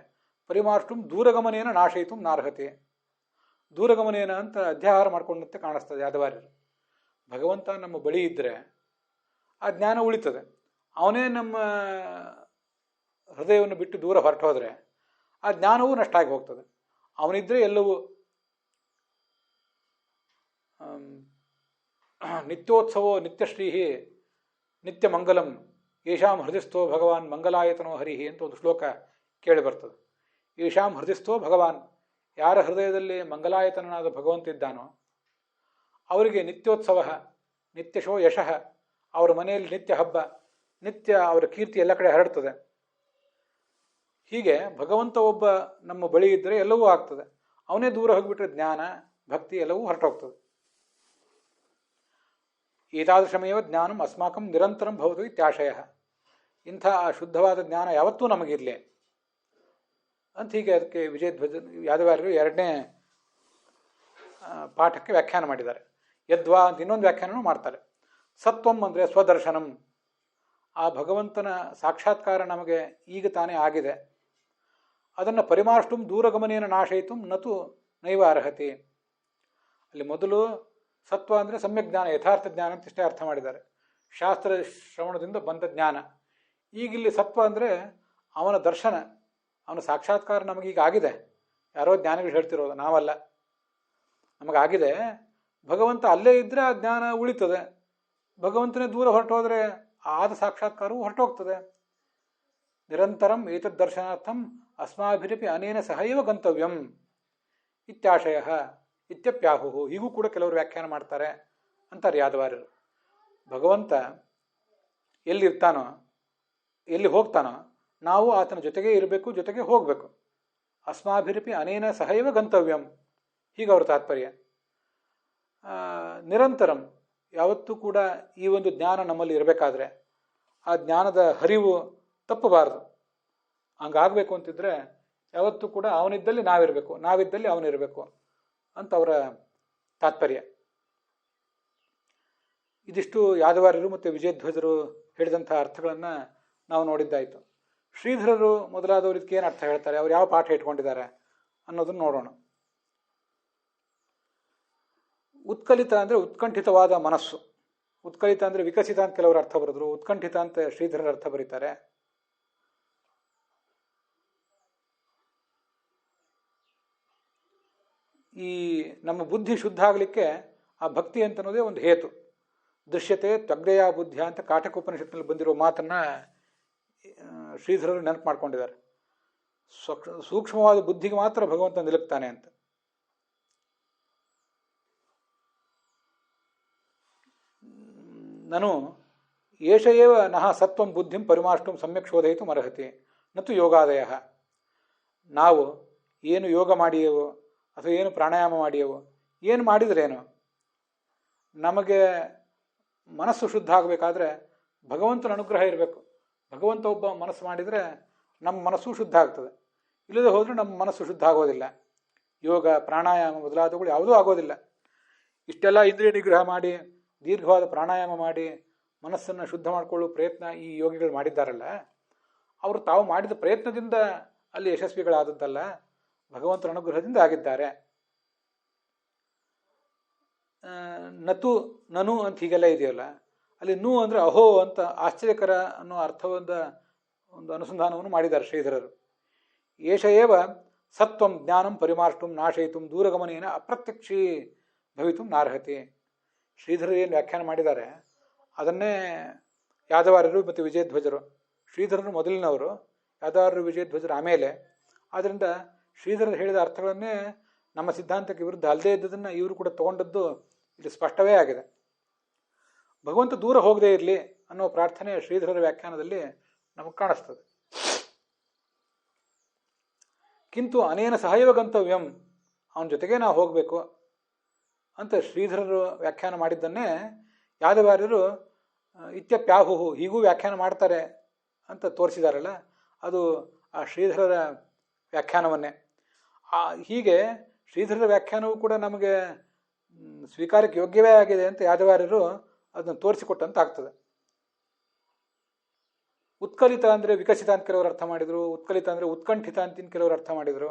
ಪರಿಮಾಷ್ಟುಂ ದೂರಗಮನೇನ ನಾಶಯಿತು ನಾರ್ಹತೆ. ದೂರಗಮನೇನ ಅಂತ ಅಧ್ಯಾಹಾರ ಮಾಡಿಕೊಂಡಂತೆ ಕಾಣಿಸ್ತದೆ ಯಾದವಾರ್ಯರು. ಭಗವಂತ ನಮ್ಮ ಬಳಿ ಇದ್ದರೆ ಆ ಜ್ಞಾನ ಉಳಿತದೆ. ಅವನೇ ನಮ್ಮ ಹೃದಯವನ್ನು ಬಿಟ್ಟು ದೂರ ಹೊರಟೋದ್ರೆ ಆ ಜ್ಞಾನವೂ ನಷ್ಟ ಆಗಿ ಹೋಗ್ತದೆ. ಅವನಿದ್ದರೆ ಎಲ್ಲವೂ. ನಿತ್ಯೋತ್ಸವೋ ನಿತ್ಯಶ್ರೀಹಿ ನಿತ್ಯ ಮಂಗಲಂ ಯೇಷಾಂ ಹೃದಯಸ್ಥೋ ಭಗವಾನ್ ಮಂಗಲಾಯತನೋ ಹರಿಹಿ ಅಂತ ಒಂದು ಶ್ಲೋಕ ಕೇಳಿ ಬರ್ತದೆ. ಯೇಷಾಂ ಹೃದಯಸ್ಥೋ ಭಗವಾನ್, ಯಾರ ಹೃದಯದಲ್ಲಿ ಮಂಗಲಾಯತನಾದ ಭಗವಂತ ಇದ್ದಾನೋ ಅವರಿಗೆ ನಿತ್ಯೋತ್ಸವ, ನಿತ್ಯಶೋ ಯಶಃ, ಅವರ ಮನೆಯಲ್ಲಿ ನಿತ್ಯ ಹಬ್ಬ, ನಿತ್ಯ ಅವರ ಕೀರ್ತಿ ಎಲ್ಲ ಕಡೆ ಹರಡ್ತದೆ. ಹೀಗೆ ಭಗವಂತ ಒಬ್ಬ ನಮ್ಮ ಬಳಿ ಇದ್ದರೆ ಎಲ್ಲವೂ ಆಗ್ತದೆ. ಅವನೇ ದೂರ ಹೋಗಿಬಿಟ್ರೆ ಜ್ಞಾನ ಭಕ್ತಿ ಎಲ್ಲವೂ ಹೊರಟೋಗ್ತದೆ. ಏತಾದೃಶಮೇವ ಜ್ಞಾನಂ ಅಸ್ಮಾಕಂ ನಿರಂತರಂ ಭವತು ಇತ್ಯಾಶಯ. ಇಂಥ ಶುದ್ಧವಾದ ಜ್ಞಾನ ಯಾವತ್ತೂ ನಮಗಿರಲಿ ಅಂತ ಹೀಗೆ ಅದಕ್ಕೆ ವಿಜಯಧ್ವಜ ಯಾದವಾರ್ಯರು ಎರಡನೇ ಪಾಠಕ್ಕೆ ವ್ಯಾಖ್ಯಾನ ಮಾಡಿದ್ದಾರೆ. ಯದ್ವಾ ಅಂತ ಇನ್ನೊಂದು ವ್ಯಾಖ್ಯಾನನೂ ಮಾಡ್ತಾರೆ. ಸತ್ವಂ ಅಂದರೆ ಸ್ವದರ್ಶನಂ, ಆ ಭಗವಂತನ ಸಾಕ್ಷಾತ್ಕಾರ ನಮಗೆ ಈಗ ತಾನೇ ಆಗಿದೆ. ಅದನ್ನು ಪರಿಮಾಷ್ಟುಂ ದೂರಗಮನೇನ ನಾಶಯಿತು ನತು ನೈವ ಅರ್ಹತೆ. ಅಲ್ಲಿ ಮೊದಲು ಸತ್ವ ಅಂದರೆ ಸಮ್ಯಕ್ ಜ್ಞಾನ, ಯಥಾರ್ಥ ಜ್ಞಾನ ಅಂತ ಇಷ್ಟೇ ಅರ್ಥ ಮಾಡಿದ್ದಾರೆ, ಶಾಸ್ತ್ರ ಶ್ರವಣದಿಂದ ಬಂದ ಜ್ಞಾನ. ಈಗಿಲ್ಲಿ ಸತ್ವ ಅಂದರೆ ಅವನ ದರ್ಶನ, ಅವನ ಸಾಕ್ಷಾತ್ಕಾರ ನಮಗೀಗ ಆಗಿದೆ. ಯಾರೋ ಜ್ಞಾನಿಗಳು ಹೇಳ್ತಿರೋದು, ನಾವಲ್ಲ, ನಮಗಾಗಿದೆ. ಭಗವಂತ ಅಲ್ಲೇ ಇದ್ದರೆ ಆ ಜ್ಞಾನ ಉಳಿತದೆ. ಭಗವಂತನೇ ದೂರ ಹೊರಟೋದ್ರೆ ಆದ ಸಾಕ್ಷಾತ್ಕಾರವೂ ಹೊರಟೋಗ್ತದೆ. ನಿರಂತರಂ ಏತದ್ ದರ್ಶನಾರ್ಥಂ ಅಸ್ಮಾಭಿರಪಿ ಅನೇನ ಸಹೈವ ಗಂತವ್ಯಂ ಇತ್ಯಾಶಯ ಇತ್ಯಪ್ಯಾಹು. ಹೀಗೂ ಕೂಡ ಕೆಲವರು ವ್ಯಾಖ್ಯಾನ ಮಾಡ್ತಾರೆ ಅಂತಾರೆ ಯಾದವಾರ್ಯರು. ಭಗವಂತ ಎಲ್ಲಿರ್ತಾನೋ, ಎಲ್ಲಿ ಹೋಗ್ತಾನೋ, ನಾವು ಆತನ ಜೊತೆಗೇ ಇರಬೇಕು, ಜೊತೆಗೆ ಹೋಗಬೇಕು. ಅಸ್ಮಾಭಿರಪಿ ಅನೇನ ಸಹೈವ ಗಂತವ್ಯಂ, ಹೀಗೆ ಅವ್ರ ತಾತ್ಪರ್ಯ. ನಿರಂತರಂ, ಯಾವತ್ತೂ ಕೂಡ ಈ ಒಂದು ಜ್ಞಾನ ನಮ್ಮಲ್ಲಿ ಇರಬೇಕಾದ್ರೆ ಆ ಜ್ಞಾನದ ಹರಿವು ತಪ್ಪಬಾರದು. ಹಂಗಾಗಬೇಕು ಅಂತಿದ್ರೆ ಯಾವತ್ತೂ ಕೂಡ ಅವನಿದ್ದಲ್ಲಿ ನಾವಿರಬೇಕು, ನಾವಿದ್ದಲ್ಲಿ ಅವನಿರಬೇಕು ಅಂತ ಅವರ ತಾತ್ಪರ್ಯ. ಇದಿಷ್ಟು ಯಾದವಾರ್ಯರು ಮತ್ತು ವಿಜಯಧ್ವಜರು ಹೇಳಿದಂಥ ಅರ್ಥಗಳನ್ನು ನಾವು ನೋಡಿದ್ದಾಯಿತು. ಶ್ರೀಧರರು ಮೊದಲಾದವರು ಇದಕ್ಕೆ ಏನು ಅರ್ಥ ಹೇಳ್ತಾರೆ, ಅವ್ರು ಯಾವ ಪಾಠ ಇಟ್ಕೊಂಡಿದ್ದಾರೆ ಅನ್ನೋದನ್ನು ನೋಡೋಣ. ಉತ್ಕಲಿತ ಅಂದರೆ ಉತ್ಕಂಠಿತವಾದ ಮನಸ್ಸು. ಉತ್ಕಲಿತ ಅಂದರೆ ವಿಕಸಿತ ಅಂತ ಕೆಲವರು ಅರ್ಥ ಬರೆದ್ರು, ಉತ್ಕಂಠಿತ ಅಂತ ಶ್ರೀಧರರ ಅರ್ಥ ಬರೀತಾರೆ. ಈ ನಮ್ಮ ಬುದ್ಧಿ ಶುದ್ಧ ಆಗಲಿಕ್ಕೆ ಆ ಭಕ್ತಿ ಅಂತನ್ನೋದೇ ಒಂದು ಹೇತು. ದೃಶ್ಯತೆ ತ್ವಗ್ದೆಯ ಬುದ್ಧಿಯ ಅಂತ ಕಾಟಕೋಪನಿಷತ್ನಲ್ಲಿ ಬಂದಿರೋ ಮಾತನ್ನು ಶ್ರೀಧರರು ನೆನಪು ಮಾಡ್ಕೊಂಡಿದ್ದಾರೆ. ಸೂಕ್ಷ್ಮವಾದ ಬುದ್ಧಿಗೆ ಮಾತ್ರ ಭಗವಂತ ನಿಲುಕ್ತಾನೆ ಅಂತ. ನಾನು ಏಷ ಏವ ನಹ ಸತ್ವಂ ಬುದ್ಧಿಂ ಪರಿಮಾಷ್ಟುಂ ಸಮ್ಯಕ್ ಶೋಧಯಿತು ಅರ್ಹತೆ ನತು ಯೋಗಾದಯ. ನಾವು ಏನು ಯೋಗ ಮಾಡಿಯೇವೋ ಅಥವಾ ಏನು ಪ್ರಾಣಾಯಾಮ ಮಾಡಿಯೇವೋ, ಏನು ಮಾಡಿದ್ರೇನು, ನಮಗೆ ಮನಸ್ಸು ಶುದ್ಧ ಆಗಬೇಕಾದ್ರೆ ಭಗವಂತನ ಅನುಗ್ರಹ ಇರಬೇಕು. ಭಗವಂತ ಒಬ್ಬ ಮನಸ್ಸು ಮಾಡಿದರೆ ನಮ್ಮ ಮನಸ್ಸು ಶುದ್ಧ ಆಗ್ತದೆ. ಇಲ್ಲದೆ ಹೋದರೆ ನಮ್ಮ ಮನಸ್ಸು ಶುದ್ಧ ಆಗೋದಿಲ್ಲ. ಯೋಗ ಪ್ರಾಣಾಯಾಮ ಮೊದಲಾದವುಗಳು ಯಾವುದೂ ಆಗೋದಿಲ್ಲ. ಇಷ್ಟೆಲ್ಲ ಇಂದ್ರಿಯ ನಿಗ್ರಹ ಮಾಡಿ ದೀರ್ಘವಾದ ಪ್ರಾಣಾಯಾಮ ಮಾಡಿ ಮನಸ್ಸನ್ನು ಶುದ್ಧ ಮಾಡಿಕೊಳ್ಳುವ ಪ್ರಯತ್ನ ಈ ಯೋಗಿಗಳು ಮಾಡಿದ್ದಾರಲ್ಲ, ಅವರು ತಾವು ಮಾಡಿದ ಪ್ರಯತ್ನದಿಂದ ಅಲ್ಲಿ ಯಶಸ್ವಿಗಳಾದದ್ದಲ್ಲ, ಭಗವಂತನ ಅನುಗ್ರಹದಿಂದ ಆಗಿದ್ದಾರೆ. ನತು ನನು ಅಂತ ಹೀಗೆಲ್ಲ ಇದೆಯಲ್ಲ, ಅಲ್ಲಿ ನು ಅಂದರೆ ಅಹೋ ಅಂತ ಆಶ್ಚರ್ಯಕರ ಅನ್ನೋ ಅರ್ಥವಾದ ಒಂದು ಅನುಸಂಧಾನವನ್ನು ಮಾಡಿದ್ದಾರೆ ಶ್ರೀಧರರು. ಏಷ ಏವ ಸತ್ವಂ ಜ್ಞಾನಂ ಪರಿಮಾಷ್ಟುಂ ನಾಶಯಿತು ದೂರಗಮನೇನ ಅಪ್ರತ್ಯಕ್ಷೀ ಭವಿತು ನಾರ್ಹತೆ. ಶ್ರೀಧರರು ಏನು ವ್ಯಾಖ್ಯಾನ ಮಾಡಿದ್ದಾರೆ ಅದನ್ನೇ ಯಾದವಾರ್ಯರು ಮತ್ತು ವಿಜಯಧ್ವಜರು. ಶ್ರೀಧರರು ಮೊದಲಿನವರು, ಯಾದವಾರ್ಯರು ವಿಜಯಧ್ವಜರು ಆಮೇಲೆ. ಆದ್ದರಿಂದ ಶ್ರೀಧರರು ಹೇಳಿದ ಅರ್ಥಗಳನ್ನೇ ನಮ್ಮ ಸಿದ್ಧಾಂತಕ್ಕೆ ವಿರುದ್ಧ ಅಲ್ಲದೇ ಇದ್ದದನ್ನು ಇವರು ಕೂಡ ತಗೊಂಡದ್ದು ಇಲ್ಲಿ ಸ್ಪಷ್ಟವೇ ಆಗಿದೆ. ಭಗವಂತ ದೂರ ಹೋಗದೇ ಇರಲಿ ಅನ್ನೋ ಪ್ರಾರ್ಥನೆ ಶ್ರೀಧರರ ವ್ಯಾಖ್ಯಾನದಲ್ಲಿ ನಮಗೆ ಕಾಣಿಸ್ತದೆ. ಕಿಂತು ಅನೇನ ಸಹೈವ ಗಂತವ್ಯಂ, ಅವನ ಜೊತೆಗೆ ನಾವು ಹೋಗಬೇಕು ಅಂತ ಶ್ರೀಧರರು ವ್ಯಾಖ್ಯಾನ ಮಾಡಿದ್ದನ್ನೇ ಯಾದವಾರ್ಯರು ಇತ್ಯಪ್ಯಾಹುಹು ಹೀಗೂ ವ್ಯಾಖ್ಯಾನ ಮಾಡ್ತಾರೆ ಅಂತ ತೋರಿಸಿದಾರಲ್ಲ, ಅದು ಆ ಶ್ರೀಧರರ ವ್ಯಾಖ್ಯಾನವನ್ನೇ. ಹೀಗೆ ಶ್ರೀಧರರ ವ್ಯಾಖ್ಯಾನವೂ ಕೂಡ ನಮಗೆ ಸ್ವೀಕಾರಕ್ಕೆ ಯೋಗ್ಯವೇ ಆಗಿದೆ ಅಂತ ಯಾದವಾರ್ಯರು ಅದನ್ನು ತೋರಿಸಿಕೊಟ್ಟಂತಾಗ್ತದೆ. ಉತ್ಕಲಿತ ಅಂದರೆ ವಿಕಸಿತ ಅಂತ ಕೆಲವರು ಅರ್ಥ ಮಾಡಿದರು, ಉತ್ಕಲಿತ ಅಂದರೆ ಉತ್ಕಂಠಿತ ಅಂತ ಕೆಲವರು ಅರ್ಥ ಮಾಡಿದರು,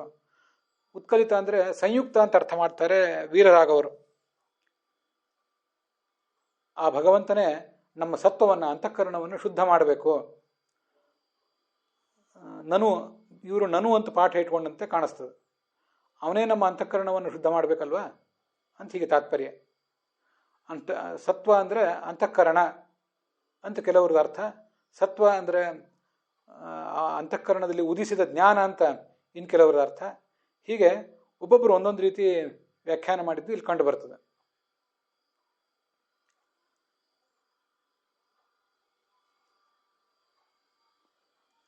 ಉತ್ಕಲಿತ ಅಂದರೆ ಸಂಯುಕ್ತ ಅಂತ ಅರ್ಥ ಮಾಡ್ತಾರೆ ವೀರರಾಘವರು. ಆ ಭಗವಂತನೇ ನಮ್ಮ ಸತ್ವವನ್ನು ಅಂತಃಕರಣವನ್ನು ಶುದ್ಧ ಮಾಡಬೇಕು. ಇವರು ನನು ಅಂತ ಪಾಠ ಇಟ್ಕೊಂಡಂತೆ ಕಾಣಿಸ್ತದೆ. ಅವನೇ ನಮ್ಮ ಅಂತಃಕರಣವನ್ನು ಶುದ್ಧ ಮಾಡಬೇಕಲ್ವಾ ಅಂತ ಹೀಗೆ ತಾತ್ಪರ್ಯ. ಸತ್ವ ಅಂದರೆ ಅಂತಃಕರಣ ಅಂತ ಕೆಲವ್ರದ್ದು ಅರ್ಥ, ಸತ್ವ ಅಂದರೆ ಆ ಅಂತಃಕರಣದಲ್ಲಿ ಉದಿಸಿದ ಜ್ಞಾನ ಅಂತ ಇನ್ನು ಕೆಲವರದ ಅರ್ಥ. ಹೀಗೆ ಒಬ್ಬೊಬ್ಬರು ಒಂದೊಂದು ರೀತಿ ವ್ಯಾಖ್ಯಾನ ಮಾಡಿದ್ದು ಇಲ್ಲಿ ಕಂಡು ಬರ್ತದೆ.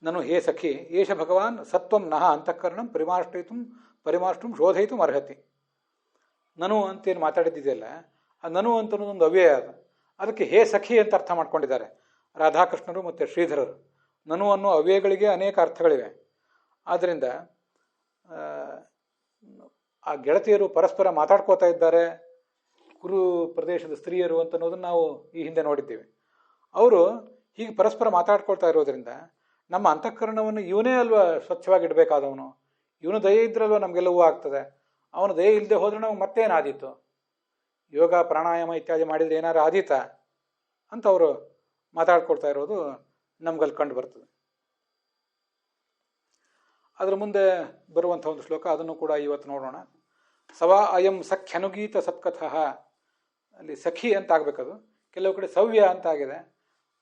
ನಾನು ಹೇ ಸಖಿ ಏಷ ಭಗವಾನ್ ಸತ್ವಂ ನಹ ಅಂತಃಕರಣಂ ಪರಿಮಾಷ್ಟುಂ ಶೋಧಯಿತು ಅರ್ಹತಿ. ನನು ಅಂತೇನು ಮಾತಾಡಿದ್ದಿದೆಯಲ್ಲ, ಆ ನನು ಅಂತ ಅನ್ನೋದೊಂದು ಅವ್ಯಯ ಅದು. ಅದಕ್ಕೆ ಹೇ ಸಖಿ ಅಂತ ಅರ್ಥ ಮಾಡ್ಕೊಂಡಿದ್ದಾರೆ ರಾಧಾಕೃಷ್ಣರು ಮತ್ತು ಶ್ರೀಧರರು. ನನು ಅನ್ನೋ ಅವ್ಯಯಗಳಿಗೆ ಅನೇಕ ಅರ್ಥಗಳಿವೆ. ಆದ್ದರಿಂದ ಆ ಗೆಳತಿಯರು ಪರಸ್ಪರ ಮಾತಾಡ್ಕೋತಾ ಇದ್ದಾರೆ, ಕುರು ಪ್ರದೇಶದ ಸ್ತ್ರೀಯರು ಅಂತ ಅನ್ನೋದನ್ನು ನಾವು ಈ ಹಿಂದೆ ನೋಡಿದ್ದೇವೆ. ಅವರು ಹೀಗೆ ಪರಸ್ಪರ ಮಾತಾಡ್ಕೊಳ್ತಾ ಇರೋದ್ರಿಂದ ನಮ್ಮ ಅಂತಃಕರಣವನ್ನು ಇವನೇ ಅಲ್ವಾ ಸ್ವಚ್ಛವಾಗಿಡಬೇಕಾದವನು, ಇವನು ದಯೆ ಇದ್ರಲ್ವ ನಮಗೆಲ್ಲವೂ ಆಗ್ತದೆ. ಅವನು ದಯೆ ಇಲ್ಲದೆ ಹೋದ್ರೆ ನಮಗೆ ಮತ್ತೇನಾದೀತು, ಯೋಗ ಪ್ರಾಣಾಯಾಮ ಇತ್ಯಾದಿ ಮಾಡಿದರೆ ಏನಾರು ಆದೀತ ಅಂತ ಅವರು ಮಾತಾಡ್ಕೊಳ್ತಾ ಇರೋದು ನಮ್ಗಲ್ಲಿ ಕಂಡು ಬರ್ತದೆ. ಅದರ ಮುಂದೆ ಬರುವಂಥ ಒಂದು ಶ್ಲೋಕ, ಅದನ್ನು ಕೂಡ ಇವತ್ತು ನೋಡೋಣ. ಸವಾ ಅಯಂ ಸಖ್ಯನುಗೀತ ಸತ್ಕಥಃ, ಅಲ್ಲಿ ಸಖಿ ಅಂತ ಆಗಬೇಕದು, ಕೆಲವು ಕಡೆ ಸವ್ಯ ಅಂತ ಆಗಿದೆ.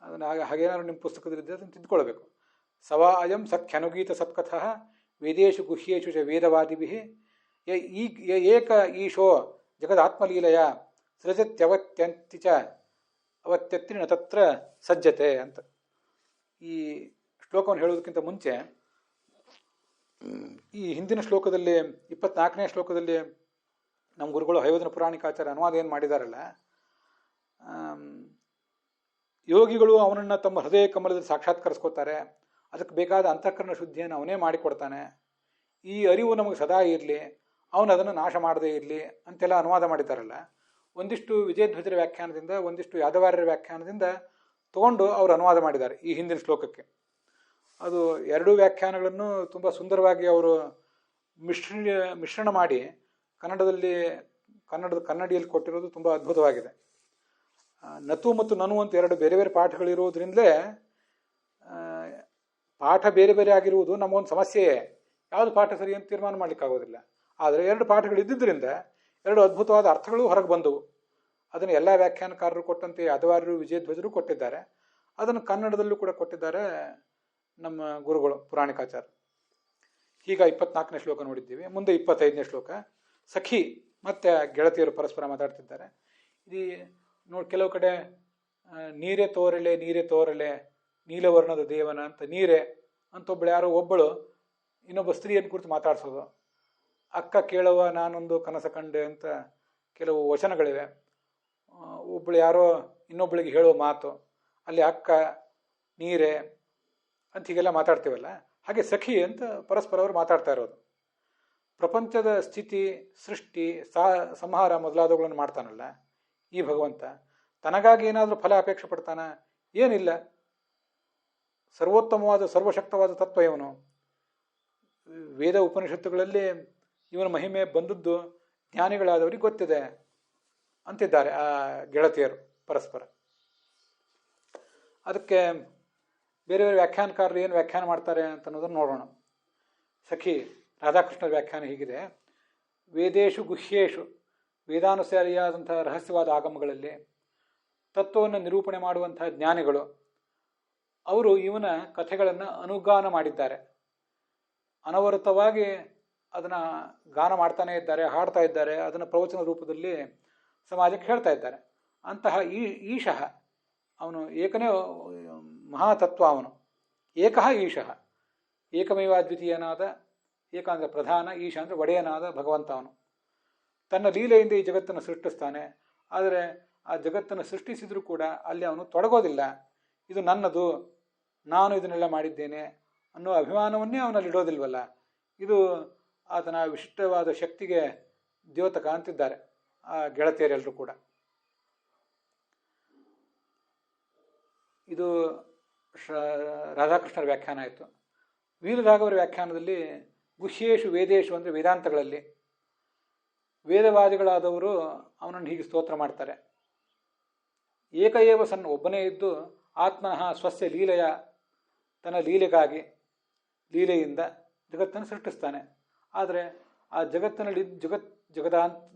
ಅದನ್ನು ಹಾಗೇನಾದ್ರು ನಿಮ್ಮ ಪುಸ್ತಕದಲ್ಲಿದ್ದರೆ ಅದನ್ನು ತಿದ್ದುಕೊಳ್ಬೇಕು. ಸವಾ ಅಯಂ ಸಖ್ಯನುಗೀತ ಸತ್ಕಥಃ ವೇದೇಶು ಗುಹ್ಯೇಶು ಚ ವೇದವಾದಿಭಿಃ ಏಕ ಈಶೋ ಜಗದಾತ್ಮಲೀಲೆಯ ಸೃಜತ್ಯವತ್ಯಂತಿ ಚ ಅವತ್ಯತ್ರಿ ನ ತತ್ರ ಸಜ್ಜತೆ ಅಂತ. ಈ ಶ್ಲೋಕವನ್ನು ಹೇಳೋದಕ್ಕಿಂತ ಮುಂಚೆ ಈ ಹಿಂದಿನ ಶ್ಲೋಕದಲ್ಲಿ 24ನೇ ಶ್ಲೋಕದಲ್ಲಿ ನಮ್ಮ ಗುರುಗಳು ಹೈವದನ ಪುರಾಣಿಕಾಚಾರ್ಯ ಅನುವಾದ ಏನು ಮಾಡಿದಾರಲ್ಲ, ಯೋಗಿಗಳು ಅವನನ್ನು ತಮ್ಮ ಹೃದಯ ಕಮಲದಲ್ಲಿ ಸಾಕ್ಷಾತ್ಕರಿಸ್ಕೋತಾರೆ, ಅದಕ್ಕೆ ಬೇಕಾದ ಅಂತಃಕರಣ ಶುದ್ಧಿಯನ್ನು ಅವನೇ ಮಾಡಿಕೊಡ್ತಾನೆ, ಈ ಅರಿವು ನಮಗೆ ಸದಾ ಇರಲಿ, ಅವನು ಅದನ್ನು ನಾಶ ಮಾಡದೇ ಇರಲಿ ಅಂತೆಲ್ಲ ಅನುವಾದ ಮಾಡಿದ್ದಾರಲ್ಲ. ಒಂದಿಷ್ಟು ವಿಜಯಧ್ವಜರ ವ್ಯಾಖ್ಯಾನದಿಂದ, ಒಂದಿಷ್ಟು ಯಾದವಾರ್ಯರ ವ್ಯಾಖ್ಯಾನದಿಂದ ತಗೊಂಡು ಅವರು ಅನುವಾದ ಮಾಡಿದ್ದಾರೆ ಈ ಹಿಂದಿನ ಶ್ಲೋಕಕ್ಕೆ. ಅದು ಎರಡೂ ವ್ಯಾಖ್ಯಾನಗಳನ್ನು ತುಂಬ ಸುಂದರವಾಗಿ ಅವರು ಮಿಶ್ರಣ ಮಾಡಿ ಕನ್ನಡಿಯಲ್ಲಿ ಕೊಟ್ಟಿರೋದು ತುಂಬ ಅದ್ಭುತವಾಗಿದೆ. ನತು ಮತ್ತು ನನು ಅಂತ ಎರಡು ಬೇರೆ ಬೇರೆ ಪಾಠಗಳಿರೋದ್ರಿಂದಲೇ ಪಾಠ ಬೇರೆ ಬೇರೆ ಆಗಿರುವುದು ನಮಗೊಂದು ಸಮಸ್ಯೆಯೇ. ಯಾವುದು ಪಾಠ ಸರಿ ಅಂತ ತೀರ್ಮಾನ ಮಾಡಲಿಕ್ಕಾಗೋದಿಲ್ಲ. ಆದರೆ ಎರಡು ಪಾಠಗಳು ಇದ್ದಿದ್ದರಿಂದ ಎರಡು ಅದ್ಭುತವಾದ ಅರ್ಥಗಳು ಹೊರಗೆ ಬಂದವು. ಅದನ್ನು ಎಲ್ಲ ವ್ಯಾಖ್ಯಾನಕಾರರು ಕೊಟ್ಟಂತೆ ಯಾದವಾರ್ಯರು ವಿಜಯಧ್ವಜರು ಕೊಟ್ಟಿದ್ದಾರೆ. ಅದನ್ನು ಕನ್ನಡದಲ್ಲೂ ಕೂಡ ಕೊಟ್ಟಿದ್ದಾರೆ ನಮ್ಮ ಗುರುಗಳು ಪುರಾಣಿಕಾಚಾರ್ಯರು. ಈಗ 24ನೇ ಶ್ಲೋಕ ನೋಡಿದ್ದೀವಿ. ಮುಂದೆ 25ನೇ ಶ್ಲೋಕ. ಸಖಿ ಮತ್ತೆ ಗೆಳತಿಯರು ಪರಸ್ಪರ ಮಾತಾಡ್ತಿದ್ದಾರೆ. ಇದು ಕೆಲವು ಕಡೆ ನೀರೇ ತೋರಲೆ ನೀರೇ ತೋರಲೆ ನೀಲವರ್ಣದ ದೇವನ ಅಂತ ನೀರೇ ಅಂತ ಒಬ್ಬಳು ಇನ್ನೊಬ್ಬ ಸ್ತ್ರೀಯನ್ನು ಕುರಿತು ಮಾತಾಡ್ಸೋದು. ಅಕ್ಕ ಕೇಳುವ ನಾನೊಂದು ಕನಸ ಕಂಡೆ ಅಂತ ಕೆಲವು ವಚನಗಳಿವೆ. ಒಬ್ಬಳು ಯಾರೋ ಇನ್ನೊಬ್ಬಳಿಗೆ ಹೇಳುವ ಮಾತು, ಅಲ್ಲಿ ಅಕ್ಕ ನೀರೇ ಅಂತ ಹೀಗೆಲ್ಲ ಮಾತಾಡ್ತೀವಲ್ಲ, ಹಾಗೆ ಸಖಿ ಅಂತ ಪರಸ್ಪರ ಅವರು ಮಾತಾಡ್ತಾ ಇರೋದು. ಪ್ರಪಂಚದ ಸ್ಥಿತಿ, ಸೃಷ್ಟಿ, ಸಂಹಾರ ಮೊದಲಾದವುಗಳನ್ನು ಮಾಡ್ತಾನಲ್ಲ ಈ ಭಗವಂತ, ತನಗಾಗಿ ಏನಾದರೂ ಫಲ ಅಪೇಕ್ಷೆ ಪಡ್ತಾನ? ಏನಿಲ್ಲ. ಸರ್ವೋತ್ತಮವಾದ ಸರ್ವಶಕ್ತವಾದ ತತ್ವ ಇವನು. ವೇದ ಉಪನಿಷತ್ತುಗಳಲ್ಲಿ ಇವನ ಮಹಿಮೆ ಬಂದದ್ದು ಜ್ಞಾನಿಗಳಾದವರಿಗೆ ಗೊತ್ತಿದೆ ಅಂತಿದ್ದಾರೆ ಆ ಗೆಳತಿಯರು ಪರಸ್ಪರ. ಅದಕ್ಕೆ ಬೇರೆ ಬೇರೆ ವ್ಯಾಖ್ಯಾನಕಾರರು ಏನು ವ್ಯಾಖ್ಯಾನ ಮಾಡ್ತಾರೆ ಅಂತ ಅನ್ನೋದನ್ನು ನೋಡೋಣ. ಸಖಿ ರಾಧಾಕೃಷ್ಣರ ವ್ಯಾಖ್ಯಾನ ಹೀಗಿದೆ: ವೇದೇಶು ಗುಹ್ಯೇಶು, ವೇದಾನುಸಾರಿಯಾದಂತಹ ರಹಸ್ಯವಾದ ಆಗಮಗಳಲ್ಲಿ ತತ್ವವನ್ನು ನಿರೂಪಣೆ ಮಾಡುವಂತಹ ಜ್ಞಾನಿಗಳು ಅವರು ಇವನ ಕಥೆಗಳನ್ನು ಅನುಗಾನ ಮಾಡಿದ್ದಾರೆ. ಅನವರತವಾಗಿ ಅದನ್ನು ಗಾನ ಮಾಡ್ತಾನೇ ಇದ್ದಾರೆ, ಹಾಡ್ತಾ ಇದ್ದಾರೆ, ಅದನ್ನು ಪ್ರವಚನ ರೂಪದಲ್ಲಿ ಸಮಾಜಕ್ಕೆ ಹೇಳ್ತಾ ಇದ್ದಾರೆ. ಅಂತಹ ಈಶಃ ಅವನು ಏಕನೇ ಮಹಾತತ್ವ, ಅವನು ಏಕಃ ಈಶಃ, ಏಕಮೇವ ಅದ್ವಿತೀಯನಾದ ಏಕ ಅಂದರೆ ಪ್ರಧಾನ, ಈಶ ಅಂದರೆ ಒಡೆಯನಾದ ಭಗವಂತ ಅವನು. ತನ್ನ ಲೀಲೆಯಿಂದ ಈ ಜಗತ್ತನ್ನು ಸೃಷ್ಟಿಸ್ತಾನೆ. ಆದರೆ ಆ ಜಗತ್ತನ್ನು ಸೃಷ್ಟಿಸಿದರೂ ಕೂಡ ಅಲ್ಲಿ ಅವನು ತೊಡಗೋದಿಲ್ಲ. ಇದು ನನ್ನದು, ನಾನು ಇದನ್ನೆಲ್ಲ ಮಾಡಿದ್ದೇನೆ ಅನ್ನೋ ಅಭಿಮಾನವನ್ನೇ ಅವನಲ್ಲಿ ಇಡೋದಿಲ್ವಲ್ಲ. ಇದು ಆತನ ವಿಶಿಷ್ಟವಾದ ಶಕ್ತಿಗೆ ದ್ಯೋತಕ ಅಂತಿದ್ದಾರೆ ಆ ಗೆಳತಿಯರೆಲ್ಲರೂ ಕೂಡ. ಇದು ರಾಧಾಕೃಷ್ಣರ ವ್ಯಾಖ್ಯಾನ ಆಯಿತು. ವೀರರಾಘವರ ವ್ಯಾಖ್ಯಾನದಲ್ಲಿ ಗುಹ್ಯೇಶು ವೇದೇಶು ಅಂದರೆ ವೇದಾಂತಗಳಲ್ಲಿ ವೇದವಾದಿಗಳಾದವರು ಅವನನ್ನು ಹೀಗೆ ಸ್ತೋತ್ರ ಮಾಡ್ತಾರೆ. ಏಕ ಏವ ಸನ್, ಒಬ್ಬನೇ ಇದ್ದು ಆತ್ಮನಃ ಸ್ವಸ್ಯ ಲೀಲೆಯ, ತನ್ನ ಲೀಲೆಗಾಗಿ ಲೀಲೆಯಿಂದ ಜಗತ್ತನ್ನು ಸೃಷ್ಟಿಸ್ತಾನೆ. ಆದರೆ ಆ ಜಗತ್ತಿನಲ್ಲಿ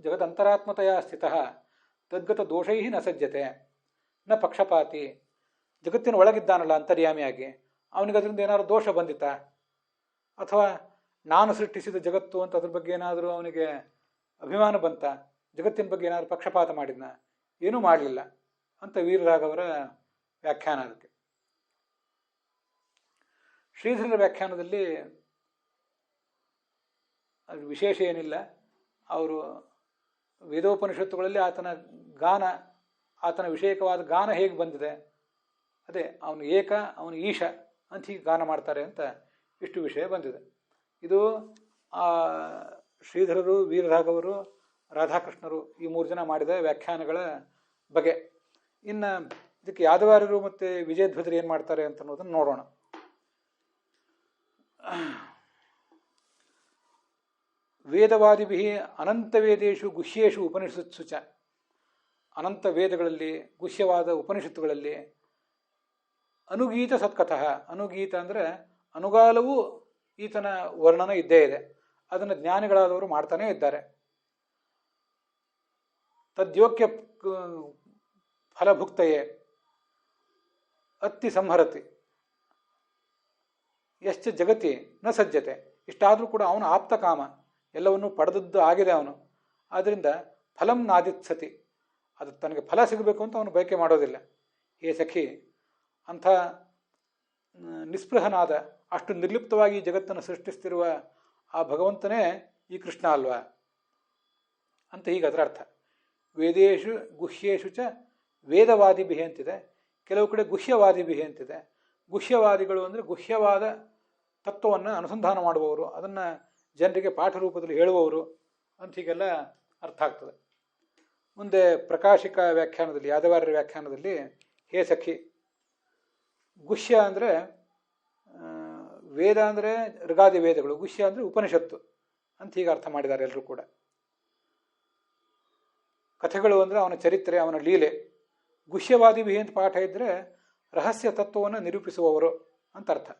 ಜಗದಂತರಾತ್ಮತೆಯ ಸ್ಥಿತಃ ತದ್ಗತ ದೋಷೈ ನ ಸಜ್ಜತೆ ನ ಪಕ್ಷಪಾತಿ. ಜಗತ್ತಿನ ಒಳಗಿದ್ದಾನಲ್ಲ ಅಂತರ್ಯಾಮಿಯಾಗಿ, ಅವನಿಗೆ ಅದರಿಂದ ಏನಾದರೂ ದೋಷ ಬಂದಿತಾ, ಅಥವಾ ನಾನು ಸೃಷ್ಟಿಸಿದ ಜಗತ್ತು ಅಂತ ಅದ್ರ ಬಗ್ಗೆ ಏನಾದರೂ ಅವನಿಗೆ ಅಭಿಮಾನ ಬಂತ, ಜಗತ್ತಿನ ಬಗ್ಗೆ ಏನಾದರೂ ಪಕ್ಷಪಾತ ಮಾಡಿದ್ನ? ಏನೂ ಮಾಡಲಿಲ್ಲ ಅಂತ ವೀರರಾಘವರ ವ್ಯಾಖ್ಯಾನ. ಅದಕ್ಕೆ ಶ್ರೀಧರರ ವ್ಯಾಖ್ಯಾನದಲ್ಲಿ ಅದು ವಿಶೇಷ ಏನಿಲ್ಲ. ಅವರು ವೇದೋಪನಿಷತ್ತುಗಳಲ್ಲಿ ಆತನ ಗಾನ, ಆತನ ವಿಷಯಕವಾದ ಗಾನ ಹೇಗೆ ಬಂದಿದೆ, ಅದೇ ಅವನು ಏಕ, ಅವನು ಈಶ ಅಂತ ಹೀಗೆ ಗಾನ ಮಾಡ್ತಾರೆ ಅಂತ ಇಷ್ಟು ವಿಷಯ ಬಂದಿದೆ. ಇದು ಶ್ರೀಧರರು, ವೀರರಾಘವರು, ರಾಧಾಕೃಷ್ಣರು ಈ 3 ಜನ ಮಾಡಿದ ವ್ಯಾಖ್ಯಾನಗಳ ಬಗೆ. ಇನ್ನು ಇದಕ್ಕೆ ಯಾದವಾರ್ಯರು ಮತ್ತು ವಿಜಯಧ್ವಜರು ಏನು ಮಾಡ್ತಾರೆ ಅಂತ ಅನ್ನೋದನ್ನು ನೋಡೋಣ. ವೇದವಾದಿಭಿ ಅನಂತ ವೇದೇಶು ಗುಹ್ಯೇಶು ಉಪನಿಷತ್ಸು ಚ, ಅನಂತ ವೇದಗಳಲ್ಲಿ ಗುಹ್ಯವಾದ ಉಪನಿಷತ್ತುಗಳಲ್ಲಿ ಅನುಗೀತ ಸತ್ಕಥಃ, ಅನುಗೀತ ಅಂದರೆ ಅನುಗಾಲವೂ ಈತನ ವರ್ಣನ ಇದ್ದೇ ಇದೆ. ಅದನ್ನು ಜ್ಞಾನಿಗಳಾದವರು ಮಾಡ್ತಾನೇ ಇದ್ದಾರೆ. ತದ್ಯೋಗ್ಯ ಫಲಭುಕ್ತಯೇ ಅತ್ತಿ ಸಂಹರತಿ ಯಶ್ಚ ಜಗತಿ ನ ಸಜ್ಜತೆ. ಇಷ್ಟಾದರೂ ಕೂಡ ಅವನು ಆಪ್ತ ಕಾಮ, ಎಲ್ಲವನ್ನೂ ಪಡೆದದ್ದು ಆಗಿದೆ ಅವನು. ಆದ್ದರಿಂದ ಫಲಂ ನಾದಿತ್ಸತಿ, ಅದು ತನಗೆ ಫಲ ಸಿಗಬೇಕು ಅಂತ ಅವನು ಬಯಕೆ ಮಾಡೋದಿಲ್ಲ. ಹೇ ಸಖಿ, ಅಂಥ ನಿಸ್ಪೃಹನಾದ, ಅಷ್ಟು ನಿರ್ಲಿಪ್ತವಾಗಿ ಈ ಜಗತ್ತನ್ನು ಸೃಷ್ಟಿಸ್ತಿರುವ ಆ ಭಗವಂತನೇ ಈ ಕೃಷ್ಣ ಅಲ್ವಾ ಅಂತ ಹೀಗೆ ಅದರ ಅರ್ಥ. ವೇದೇಶು ಗುಹ್ಯೇಶು ಚ ವೇದವಾದಿಭಿ ಅಂತಿದೆ, ಕೆಲವು ಕಡೆ ಗುಹ್ಯವಾದಿಭಿ ಅಂತಿದೆ. ಗುಹ್ಯವಾದಿಗಳು ಅಂದರೆ ಗುಹ್ಯವಾದ ತತ್ವವನ್ನು ಅನುಸಂಧಾನ ಮಾಡುವವರು, ಅದನ್ನು ಜನರಿಗೆ ಪಾಠ ರೂಪದಲ್ಲಿ ಹೇಳುವವರು ಅಂತ ಹೀಗೆಲ್ಲ ಅರ್ಥ ಆಗ್ತದೆ. ಮುಂದೆ ಪ್ರಕಾಶಿಕ ವ್ಯಾಖ್ಯಾನದಲ್ಲಿ, ಯಾದವಾರ್ಯರ ವ್ಯಾಖ್ಯಾನದಲ್ಲಿ ಹೇ ಸಖಿ, ಗುಹ್ಯ ಅಂದರೆ ವೇದ ಅಂದರೆ ಋಗಾದಿ ವೇದಗಳು, ಗುಹ್ಯ ಅಂದರೆ ಉಪನಿಷತ್ತು ಅಂತ ಹೀಗೆ ಅರ್ಥ ಮಾಡಿದ್ದಾರೆ ಎಲ್ಲರೂ ಕೂಡ. ಕಥೆಗಳು ಅಂದರೆ ಅವನ ಚರಿತ್ರೆ, ಅವನ ಲೀಲೆ. ಗುಹ್ಯವಾದಿಭಿ ಅಂತ ಪಾಠ ಇದ್ದರೆ ರಹಸ್ಯ ತತ್ವವನ್ನು ನಿರೂಪಿಸುವವರು ಅಂತ ಅರ್ಥ.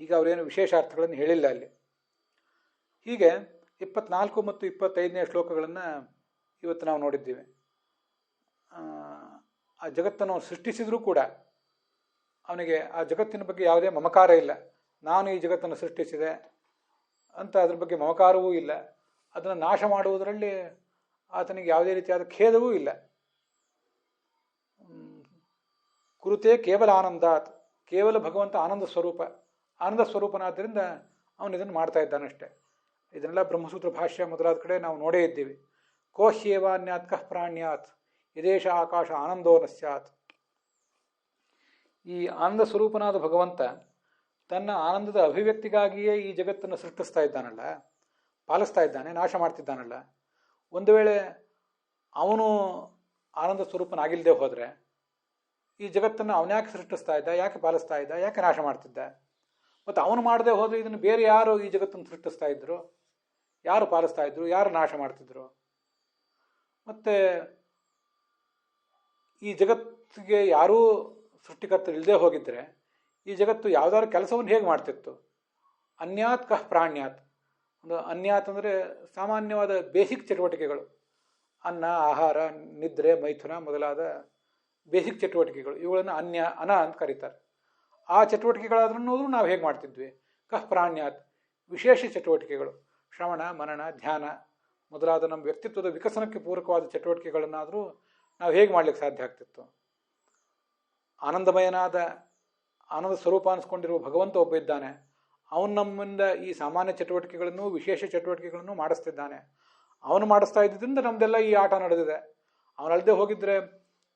ಈಗ ಅವರೇನು ವಿಶೇಷ ಅರ್ಥಗಳನ್ನು ಹೇಳಿಲ್ಲ ಅಲ್ಲಿ. ಹೀಗೆ 24 ಮತ್ತು 25ನೇ ಶ್ಲೋಕಗಳನ್ನು ಇವತ್ತು ನಾವು ನೋಡಿದ್ದೀವಿ. ಆ ಜಗತ್ತನ್ನು ಸೃಷ್ಟಿಸಿದರೂ ಕೂಡ ಅವನಿಗೆ ಆ ಜಗತ್ತಿನ ಬಗ್ಗೆ ಯಾವುದೇ ಮಮಕಾರ ಇಲ್ಲ. ನಾನು ಈ ಜಗತ್ತನ್ನು ಸೃಷ್ಟಿಸಿದೆ ಅಂತ ಅದ್ರ ಬಗ್ಗೆ ಮಮಕಾರವೂ ಇಲ್ಲ. ಅದನ್ನು ನಾಶ ಮಾಡುವುದರಲ್ಲಿ ಆತನಿಗೆ ಯಾವುದೇ ರೀತಿಯಾದ ಖೇದವೂ ಇಲ್ಲ. ಕುರುತೆ ಕೇವಲ ಆನಂದಾತ್, ಕೇವಲ ಭಗವಂತ ಆನಂದ ಸ್ವರೂಪ, ಆನಂದ ಸ್ವರೂಪನಾದ್ದರಿಂದ ಅವನು ಇದನ್ನು ಮಾಡ್ತಾ ಇದ್ದಾನಷ್ಟೆ. ಇದನ್ನೆಲ್ಲ ಬ್ರಹ್ಮಸೂತ್ರ ಭಾಷ್ಯ ಮೊದಲಾದ ಕಡೆ ನಾವು ನೋಡೇ ಇದ್ದೀವಿ. ಕೋಹ್ಯೇವಾನ್ಯಾತ್ ಕಃ ಪ್ರಾಣ್ಯಾತ್ ಯದೇಶ ಆಕಾಶ ಆನಂದೋ ನ ಸ್ಯಾತ್. ಈ ಆನಂದ ಸ್ವರೂಪನಾದ ಭಗವಂತ ತನ್ನ ಆನಂದದ ಅಭಿವ್ಯಕ್ತಿಗಾಗಿಯೇ ಈ ಜಗತ್ತನ್ನು ಸೃಷ್ಟಿಸ್ತಾ ಇದ್ದಾನಲ್ಲ, ಪಾಲಿಸ್ತಾ ಇದ್ದಾನೆ, ನಾಶ ಮಾಡ್ತಿದ್ದಾನಲ್ಲ. ಒಂದು ವೇಳೆ ಅವನು ಆನಂದ ಸ್ವರೂಪನಾಗಿಲ್ಲದೆ ಹೋದರೆ ಈ ಜಗತ್ತನ್ನು ಅವನ್ಯಾಕೆ ಸೃಷ್ಟಿಸ್ತಾ ಇದ್ದ, ಯಾಕೆ ಪಾಲಿಸ್ತಾ ಇದ್ದ, ಯಾಕೆ ನಾಶ ಮಾಡ್ತಿದ್ದ? ಮತ್ತು ಅವನು ಮಾಡದೆ ಹೋದರೆ ಇದನ್ನು ಬೇರೆ ಯಾರು ಈ ಜಗತ್ತನ್ನು ಸೃಷ್ಟಿಸ್ತಾ ಇದ್ರು, ಯಾರು ಪಾಲಿಸ್ತಾ ಇದ್ರು, ಯಾರು ನಾಶ ಮಾಡ್ತಿದ್ರು? ಮತ್ತು ಈ ಜಗತ್ತಿಗೆ ಯಾರೂ ಸೃಷ್ಟಿಕರ್ತರು ಇಲ್ಲದೆ ಹೋಗಿದ್ದರೆ ಈ ಜಗತ್ತು ಯಾವುದಾದ್ರು ಕೆಲಸವನ್ನು ಹೇಗೆ ಮಾಡ್ತಿತ್ತು? ಅನ್ಯಾತ್ ಕಃ ಪ್ರಾಣ್ಯಾತ್. ಒಂದು ಅನ್ಯಾತ್ ಅಂದರೆ ಸಾಮಾನ್ಯವಾದ ಬೇಸಿಕ್ ಚಟುವಟಿಕೆಗಳು, ಅನ್ನ, ಆಹಾರ, ನಿದ್ರೆ, ಮೈಥುನ ಮೊದಲಾದ ಬೇಸಿಕ್ ಚಟುವಟಿಕೆಗಳು, ಇವುಗಳನ್ನು ಅನ ಅಂತ ಕರೀತಾರೆ. ಆ ಚಟುವಟಿಕೆಗಳಾದ್ರೂ ನಾವು ಹೇಗೆ ಮಾಡ್ತಿದ್ವಿ? ಕಃ ಪ್ರಾಣ್ಯಾತ್, ವಿಶೇಷ ಚಟುವಟಿಕೆಗಳು, ಶ್ರವಣ, ಮನನ, ಧ್ಯಾನ ಮೊದಲಾದ ನಮ್ಮ ವ್ಯಕ್ತಿತ್ವದ ವಿಕಸನಕ್ಕೆ ಪೂರಕವಾದ ಚಟುವಟಿಕೆಗಳನ್ನಾದರೂ ನಾವು ಹೇಗೆ ಮಾಡ್ಲಿಕ್ಕೆ ಸಾಧ್ಯ ಆಗ್ತಿತ್ತು? ಆನಂದಮಯನಾದ ಆನಂದ ಸ್ವರೂಪ ಅನಿಸ್ಕೊಂಡಿರುವ ಭಗವಂತ ಒಬ್ಬ ಇದ್ದಾನೆ. ಅವನು ನಮ್ಮಿಂದ ಈ ಸಾಮಾನ್ಯ ಚಟುವಟಿಕೆಗಳನ್ನು ವಿಶೇಷ ಚಟುವಟಿಕೆಗಳನ್ನು ಮಾಡಿಸ್ತಿದ್ದಾನೆ. ಅವನು ಮಾಡಿಸ್ತಾ ಇದ್ದಿದ್ದರಿಂದ ನಮ್ಮದೆಲ್ಲ ಈ ಆಟ ನಡೆದಿದೆ. ಅವನಲ್ಲದೆ ಹೋಗಿದ್ರೆ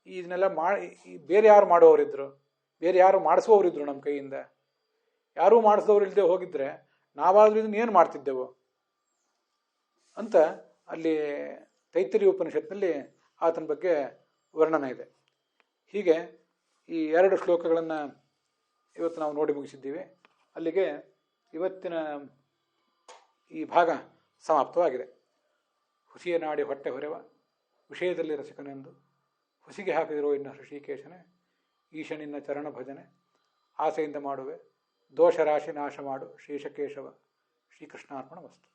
ಇದನ್ನೆಲ್ಲ ಬೇರೆ ಯಾರು ಮಾಡೋರಿದ್ರು, ಬೇರೆ ಯಾರು ಮಾಡಿಸುವವರಿದ್ರು ನಮ್ಮ ಕೈಯಿಂದ. ಯಾರೂ ಮಾಡಿಸಿದವ್ರು ಇಲ್ಲದೆ ಹೋಗಿದ್ರೆ ನಾವಾದ್ರೂ ಇದನ್ನು ಏನು ಮಾಡ್ತಿದ್ದೆವು ಅಂತ ಅಲ್ಲಿ ತೈತ್ತಿರೀಯ ಉಪನಿಷತ್ನಲ್ಲಿ ಆತನ ಬಗ್ಗೆ ವರ್ಣನೆ ಇದೆ. ಹೀಗೆ ಈ 2 ಶ್ಲೋಕಗಳನ್ನು ಇವತ್ತು ನಾವು ನೋಡಿ ಮುಗಿಸಿದ್ದೀವಿ. ಅಲ್ಲಿಗೆ ಇವತ್ತಿನ ಈ ಭಾಗ ಸಮಾಪ್ತವಾಗಿದೆ. ಹುಸಿಯ ನಾಡಿ ಹೊಟ್ಟೆ ಹೊರೆವ ವಿಷಯದಲ್ಲಿ ರಸಿಕನೆಂದು ಹುಸಿಗೆ ಹಾಕಿದಿರೋ ಇನ್ನು ಹೃಷಿಕೇಶನೇ, ಈಶನಿನ್ನ ಚರಣ ಭಜನೆ ಆಸೆಯಿಂದ ಮಾಡುವೆ, ದೋಷ ರಾಶಿ ನಾಶ ಮಾಡು ಶ್ರೀಶಕೇಶವ. ಶ್ರೀಕೃಷ್ಣಾರ್ಪಣ ವಸ್ತು.